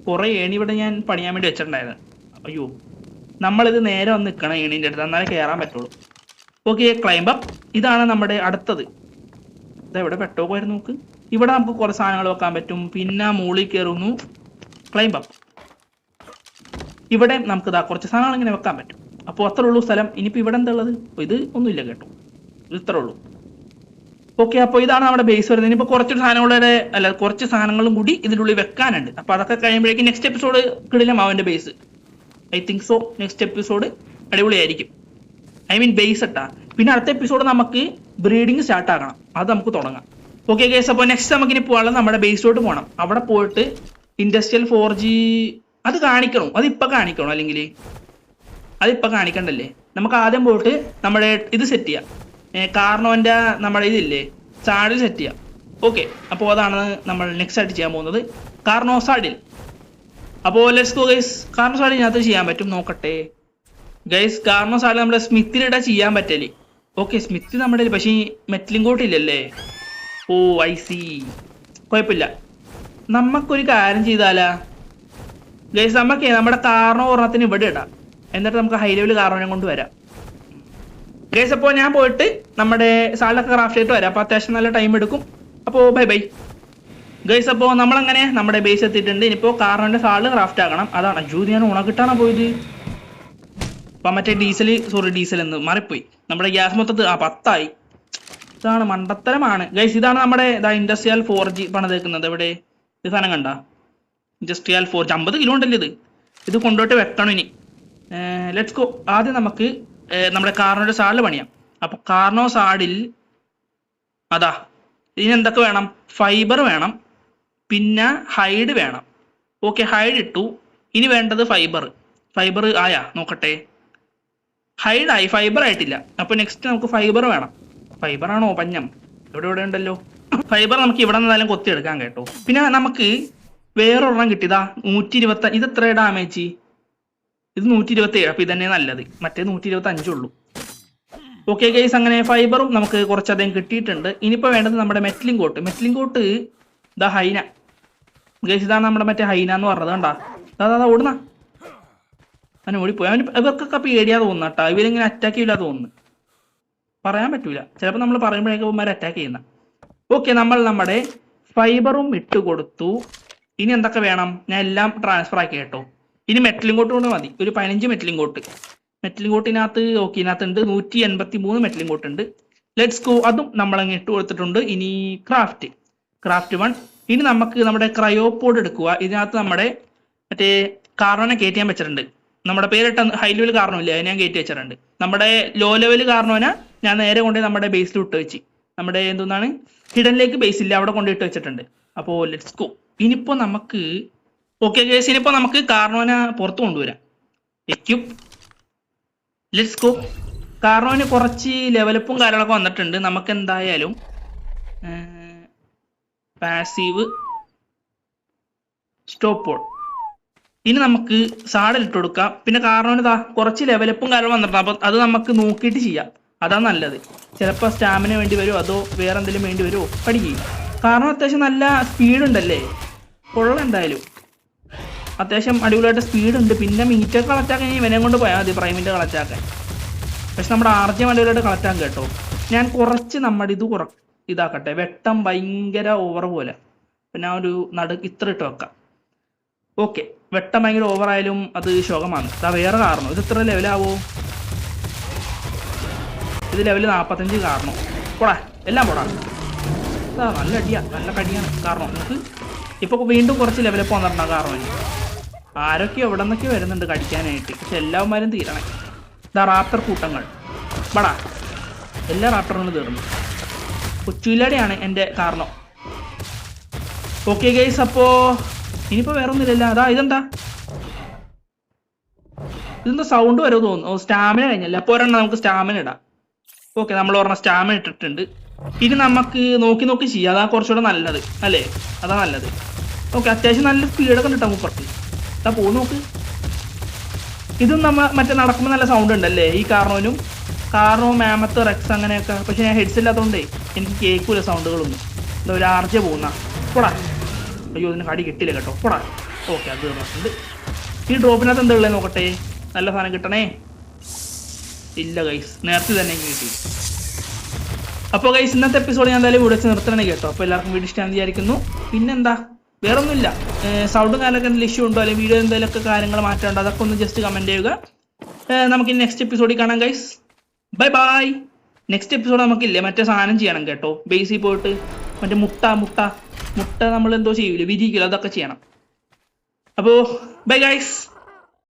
കുറെ ഏണി ഇവിടെ ഞാൻ പണിയാൻ വേണ്ടി വെച്ചിട്ടുണ്ടായിരുന്നു. അയ്യോ, നമ്മളിത് നേരെ വന്ന് നിൽക്കണം ഏണീൻ്റെ അടുത്ത്, എന്നാലേ കയറാൻ പറ്റുള്ളൂ. Okay, climb up. ഇതാണ് നമ്മുടെ അടുത്തത്. ഇതെവിടെ പെട്ടോക്കുമായിരുന്നു നോക്ക്. ഇവിടെ നമുക്ക് കുറേ സാധനങ്ങൾ വെക്കാൻ പറ്റും. പിന്നെ മുകളിൽ കയറുന്നു, ക്ലൈംബ് അപ്പ്. ഇവിടെ നമുക്ക് ഇതാ കുറച്ച് സാധനങ്ങൾ ഇങ്ങനെ വെക്കാൻ പറ്റും. അപ്പോൾ അത്രേ ഉള്ളൂ സ്ഥലം. ഇനിയിപ്പോൾ ഇവിടെ എന്താ ഉള്ളത്? ഇത് ഒന്നുമില്ല കേട്ടോ, ഇത് ഇത്രേ ഉള്ളൂ. ഓക്കെ, അപ്പോൾ ഇതാണ് നമ്മുടെ ബേസ് വരുന്നത്. ഇനിയിപ്പോൾ കുറച്ച് സാധനങ്ങളും കൂടി ഇതിൻ്റെ ഉള്ളിൽ വെക്കാനുണ്ട്. അപ്പോൾ അതൊക്കെ കഴിയുമ്പോഴേക്കും നെക്സ്റ്റ് എപ്പിസോഡ് കിടിലമാവും എൻ്റെ base. I think so. Next episode അടിപൊളിയായിരിക്കും. ഐ മീൻ ബേസ് ഇട്ടാ. പിന്നെ അടുത്ത എപ്പിസോഡ് നമുക്ക് ബ്രീഡിങ് സ്റ്റാർട്ട് ആക്കണം, അത് നമുക്ക് തുടങ്ങാം. ഓക്കെ ഗൈസ്, അപ്പോൾ നെക്സ്റ്റ് നമുക്കിനി പോകാനുള്ളത് നമ്മുടെ ബേസിലോട്ട് പോകണം. അവിടെ പോയിട്ട് ഇൻഡസ്ട്രിയൽ 4G അത് കാണിക്കണം. അതിപ്പോൾ കാണിക്കണോ? അല്ലെങ്കിൽ അതിപ്പോൾ കാണിക്കണ്ടല്ലേ? നമുക്ക് ആദ്യം പോയിട്ട് നമ്മുടെ ഇത് സെറ്റ് ചെയ്യാം, കാർണോൻ്റെ നമ്മുടെ ഇതില്ലേ സാഡിൽ സെറ്റ് ചെയ്യാം. ഓക്കെ, അപ്പോൾ അതാണ് നമ്മൾ നെക്സ്റ്റ് ആയിട്ട് ചെയ്യാൻ പോകുന്നത്, കാർണോ സാഡിൽ. അപ്പോൾ ലെറ്റ്സ് ഗോ ഗൈസ്. കാർണോ സാഡിൽ ഇതിനകത്ത് ചെയ്യാൻ പറ്റും, നോക്കട്ടെ ഗൈസ്. കാർണോ സാഡിൽ നമ്മുടെ സ്മിത്തിലിടാ ചെയ്യാൻ പറ്റല്. ഓക്കെ, സ്മിത്ത് നമ്മുടെ പക്ഷേ മെറ്റലിംഗ് കോട്ട് ഇല്ലല്ലേ? ഓ ഐ സി. കുഴപ്പമില്ല, നമുക്കൊരു കാര്യം ചെയ്താലാ ഗൈസ്. നമ്മുടെ കാർണോ ഒരെണ്ണത്തിന് ഇവിടെ ഇടാം, എന്നിട്ട് നമുക്ക് ഹൈ ലെവൽ കാർണോനെ കൊണ്ട് വരാം ഗൈസ്. അപ്പോൾ ഞാൻ പോയിട്ട് നമ്മുടെ സാലൊക്കെ ക്രാഫ്റ്റ് ചെയ്തിട്ട് വരാം. അപ്പോൾ അത്യാവശ്യം നല്ല ടൈം എടുക്കും. അപ്പോൾ ബൈ ബൈ ഗൈസ്. അപ്പോൾ നമ്മളങ്ങനെ നമ്മുടെ ബേസ് എത്തിയിട്ടുണ്ട്. ഇനിയിപ്പോൾ കാർണോൻ്റെ സാല് ക്രാഫ്റ്റ് ആക്കണം. അതാണ് ജൂതി ഞാൻ ഉണക്കിട്ടാണോ പോയത്? അപ്പം മറ്റേ ഡീസൽ എന്ന് മാറിപ്പോയി. നമ്മുടെ ഗ്യാസ് മൊത്തത്തിൽ 10 ഇതാണ് മണ്ടത്തരമാണ് ഗൈസ്. ഇതാണ് നമ്മുടെ ഇൻഡസ്ട്രിയൽ 4G പണിതേക്കുന്നത്. ഇവിടെ ഇത് സാധനം കണ്ട, ഇൻഡസ്ട്രിയൽ 4G 50 കിലോ ഉണ്ടല്ലോ ഇത് കൊണ്ടുപോയിട്ട് വെക്കണം. ഇനി ലെറ്റ്സ് ഗോ. ആദ്യം നമുക്ക് നമ്മുടെ കാർണോയുടെ സാഡിൽ പണിയാം. അപ്പോൾ കാർണോ സാഡിൽ അതാ ഇതിന് എന്തൊക്കെ വേണം? ഫൈബർ വേണം, പിന്നെ ഹൈഡ് വേണം. ഓക്കെ, ഹൈഡ് ഇട്ടു. ഇനി വേണ്ടത് ഫൈബർ ആയാ നോക്കട്ടെ. ഹൈഡായി, ഫൈബർ ആയിട്ടില്ല. അപ്പോൾ നെക്സ്റ്റ് നമുക്ക് ഫൈബർ വേണം. ഫൈബറാണോ പഞ്ഞം? ഇവിടെ ഉണ്ടല്ലോ ഫൈബർ. നമുക്ക് ഇവിടെ നിന്നാലും കൊത്തിയെടുക്കാം കേട്ടോ. പിന്നെ നമുക്ക് വേറൊരെണ്ണം കിട്ടിയതാ 125. ഇത് എത്ര ഡാമേജ്? ഇത് 127. അപ്പോൾ ഇതന്നെ നല്ലത്, മറ്റേ 125 ഉള്ളൂ. ഓക്കെ ഗൈസ്, അങ്ങനെ ഫൈബറും നമുക്ക് കുറച്ചധികം കിട്ടിയിട്ടുണ്ട്. ഇനിയിപ്പോൾ വേണ്ടത് നമ്മുടെ മെറ്റലിംഗ് കോട്ട്. ഇതാ ഹൈന ഗൈസ്. ഇതാണ് നമ്മുടെ മറ്റേ ഹൈന എന്ന് പറഞ്ഞത്. കണ്ടാ അതാ ഓടുന്ന അവൻ ഓടിപ്പോയി. ഇവർക്കൊക്കെ പേടിയാ തോന്നുന്നു കേട്ടോ. ഇവരിങ്ങനെ അറ്റാക്ക് ചെയ്യില്ല തോന്നുന്നു, പറയാൻ പറ്റൂല. ചിലപ്പോൾ നമ്മൾ പറയുമ്പോഴേക്കും ഇവന്മാർ അറ്റാക്ക് ചെയ്യുന്ന. ഓക്കെ, നമ്മൾ നമ്മുടെ ഫൈബറും ഇട്ട് കൊടുത്തു. ഇനി എന്തൊക്കെ വേണം? ഞാൻ എല്ലാം ട്രാൻസ്ഫർ ആക്കി കേട്ടോ. ഇനി മെറ്റലിംഗ് കോട്ട് കൊണ്ട് മതി. ഒരു 15 മെറ്റലിംഗ് കോട്ടിനകത്ത് ഇതിനകത്തുണ്ട് 183 മെറ്റലിംഗ് കോട്ട് ഉണ്ട്. Let's go. അതും നമ്മളങ്ങ് ഇട്ട് കൊടുത്തിട്ടുണ്ട്. ഇനി ക്രാഫ്റ്റ് 1. ഇനി നമുക്ക് നമ്മുടെ ക്രയോപോഡ് എടുക്കുക. ഇതിനകത്ത് നമ്മുടെ മറ്റേ കാർണോനെ കയറ്റി വെച്ചിട്ടുണ്ട്. നമ്മുടെ പേരിട്ട ഹൈ ലെവൽ കാർണോ ഇല്ലേ, അത് ഞാൻ കയറ്റി വെച്ചിട്ടുണ്ട്. നമ്മുടെ ലോ ലെവൽ കാർണോനെ ഞാൻ നേരെ കൊണ്ടുപോയി നമ്മുടെ ബേസിൽ ഇട്ട് വെച്ച്, നമ്മുടെ എന്താണ് ഹിഡനിലേക്ക് ബേസ് ഇല്ല അവിടെ കൊണ്ടിട്ട് വെച്ചിട്ടുണ്ട്. അപ്പോൾ ലെറ്റ്സ് ഗോ. ഇനിയിപ്പോൾ നമുക്ക് ഓക്കെ ഗൈസ്, ഇനിയിപ്പോൾ നമുക്ക് കാർണോനെ പുറത്ത് കൊണ്ടുവരാം. Equip, let's go. കാർണോന് കുറച്ച് ലെവലപ്പും കാര്യങ്ങളൊക്കെ വന്നിട്ടുണ്ട്. നമുക്ക് എന്തായാലും പാസീവ് സ്റ്റോപ്പ്. ഇനി നമുക്ക് സാഡിൽ ഇട്ട് കൊടുക്കാം. പിന്നെ കാർണോന് കുറച്ച് ലെവലപ്പും കാര്യങ്ങളും വന്നിട്ടുണ്ട്. അപ്പോൾ അത് നമുക്ക് നോക്കിയിട്ട് ചെയ്യാം. അതാ നല്ലത്. ചിലപ്പോൾ സ്റ്റാമിന വേണ്ടി വരുമോ അതോ വേറെ എന്തെങ്കിലും വേണ്ടി വരുമോ പഠിക്കും. കാരണം അത്യാവശ്യം നല്ല സ്പീഡ് ഉണ്ടല്ലേ, കൊള്ള എന്തായാലും അത്യാവശ്യം അടിപൊളിയായിട്ട് സ്പീഡ് ഉണ്ട്. പിന്നെ മീറ്റർ കളക്ട് ആക്കാൻ ഇവനെ കൊണ്ട് പോയാൽ മതി, പ്രൈമിൻ്റെ കളക്ട് ആക്കാൻ. പക്ഷെ നമ്മുടെ ആർജം അടിപൊളിയായിട്ട് കളക്ട് ആക്കാൻ കേട്ടോ. ഞാൻ കുറച്ച് നമ്മുടെ ഇത് ഇതാക്കട്ടെ, വെട്ടം ഭയങ്കര ഓവർ പോലെ. പിന്നെ ആ ഒരു ഇത്ര ഇട്ട് വെക്കാം. ഓക്കെ, വെട്ടം ഭയങ്കര ഓവറായാലും അത് ശോകമാണ്. അതാ വേറെ കാരണം. ഇത് ഇത്ര ലെവലാവോ? ഇത് ലെവൽ 45 കാരണം. പോടാ, എല്ലാം പോടാ. ഇതാ നല്ല അടിയാ, നല്ല കടിയാണ്. കാരണം നമുക്ക് ഇപ്പോൾ വീണ്ടും കുറച്ച് ലെവലപ്പ് വന്നിട്ടുണ്ടാകും. കാരണം ആരൊക്കെയോ എവിടെ നിന്നൊക്കെയോ വരുന്നുണ്ട് കടിക്കാനായിട്ട്. പക്ഷെ എല്ലാവന്മാരും തീരണേ. ഇതാ റാപ്റ്റർ കൂട്ടങ്ങൾ. പടാ, എല്ലാ റാപ്റ്ററുകളും തീർന്നു. കൊച്ചുയിലടിയാണ് എൻ്റെ കാരണം. ഓക്കെ ഗൈസ്, അപ്പോൾ ഇനിയിപ്പോൾ വേറെ ഒന്നുമില്ലല്ലോ. അതാ ഇതെന്താ സൗണ്ട് വരുമോ തോന്നുന്നു. സ്റ്റാമിന കഴിഞ്ഞല്ല. അപ്പോൾ ഒരെണ്ണം നമുക്ക് സ്റ്റാമിന ഇടാം. ഓക്കെ, നമ്മൾ ഒരെണ്ണം സ്റ്റാമിന ഇട്ടിട്ടുണ്ട്. ഇനി നമുക്ക് നോക്കി ചെയ്യാം. അതാ കുറച്ചുകൂടെ നല്ലത് അല്ലേ, അതാ നല്ലത്. ഓക്കെ, അത്യാവശ്യം നല്ല സ്പീഡൊക്കെ കിട്ടാം മൂപ്പർക്ക്. അതാ പോ നോക്ക്. ഇതും മറ്റേ നടക്കുമ്പോൾ നല്ല സൗണ്ട് ഉണ്ടല്ലേ ഈ കാരണവനും മാമത്ത് റെക്സ് അങ്ങനെയൊക്കെ. പക്ഷെ ഞാൻ ഹെഡ്സ് ഇല്ലാത്തതുകൊണ്ടേ എനിക്ക് കേൾക്കൂല സൗണ്ടുകളൊന്നും. എന്താ ഒരു ആർജ പോകുന്ന പോടാ. അയ്യോ, അതിന് കടി കിട്ടില്ല കേട്ടോ. പോടാ. ഓക്കെ, അത് തീർന്നിട്ടുണ്ട്. ഈ ഡ്രോപ്പിനകത്ത് എന്താ ഉള്ളത് നോക്കട്ടെ. നല്ല സാധനം കിട്ടണേ. ഇല്ല ഗൈസ്, നേരത്തെ തന്നെ കിട്ടി. അപ്പോൾ ഗൈസ്, ഇന്നത്തെ എപ്പിസോഡ് ഞാൻ എന്തായാലും ഇവിടെ വെച്ച് നിർത്തണേ കേട്ടോ. അപ്പോൾ എല്ലാവർക്കും വീഡിയോ ഇഷ്ടമാണെന്ന് വിചാരിക്കുന്നു. പിന്നെന്താ, വേറെ ഒന്നുമില്ല. സൗണ്ടും കാര്യമൊക്കെ എന്തെങ്കിലും ഇഷ്യൂ ഉണ്ടോ അല്ലെങ്കിൽ വീഡിയോ എന്തെങ്കിലുമൊക്കെ കാര്യങ്ങൾ മാറ്റമുണ്ടോ അതൊക്കെ ഒന്ന് ജസ്റ്റ് കമൻറ്റ് ചെയ്യുക. നമുക്ക് നെക്സ്റ്റ് എപ്പിസോഡിൽ കാണാം guys. Bye bye. Next episode നമുക്കില്ലേ മറ്റേ സാധനം ചെയ്യണം കേട്ടോ. ബേസിൽ പോയിട്ട് മറ്റേ മുട്ട നമ്മൾ എന്തോ ചെയ്യൂലേ, വിരിയിക്കില്ല, അതൊക്കെ ചെയ്യണം. അപ്പോൾ ബൈ ഗൈസ്.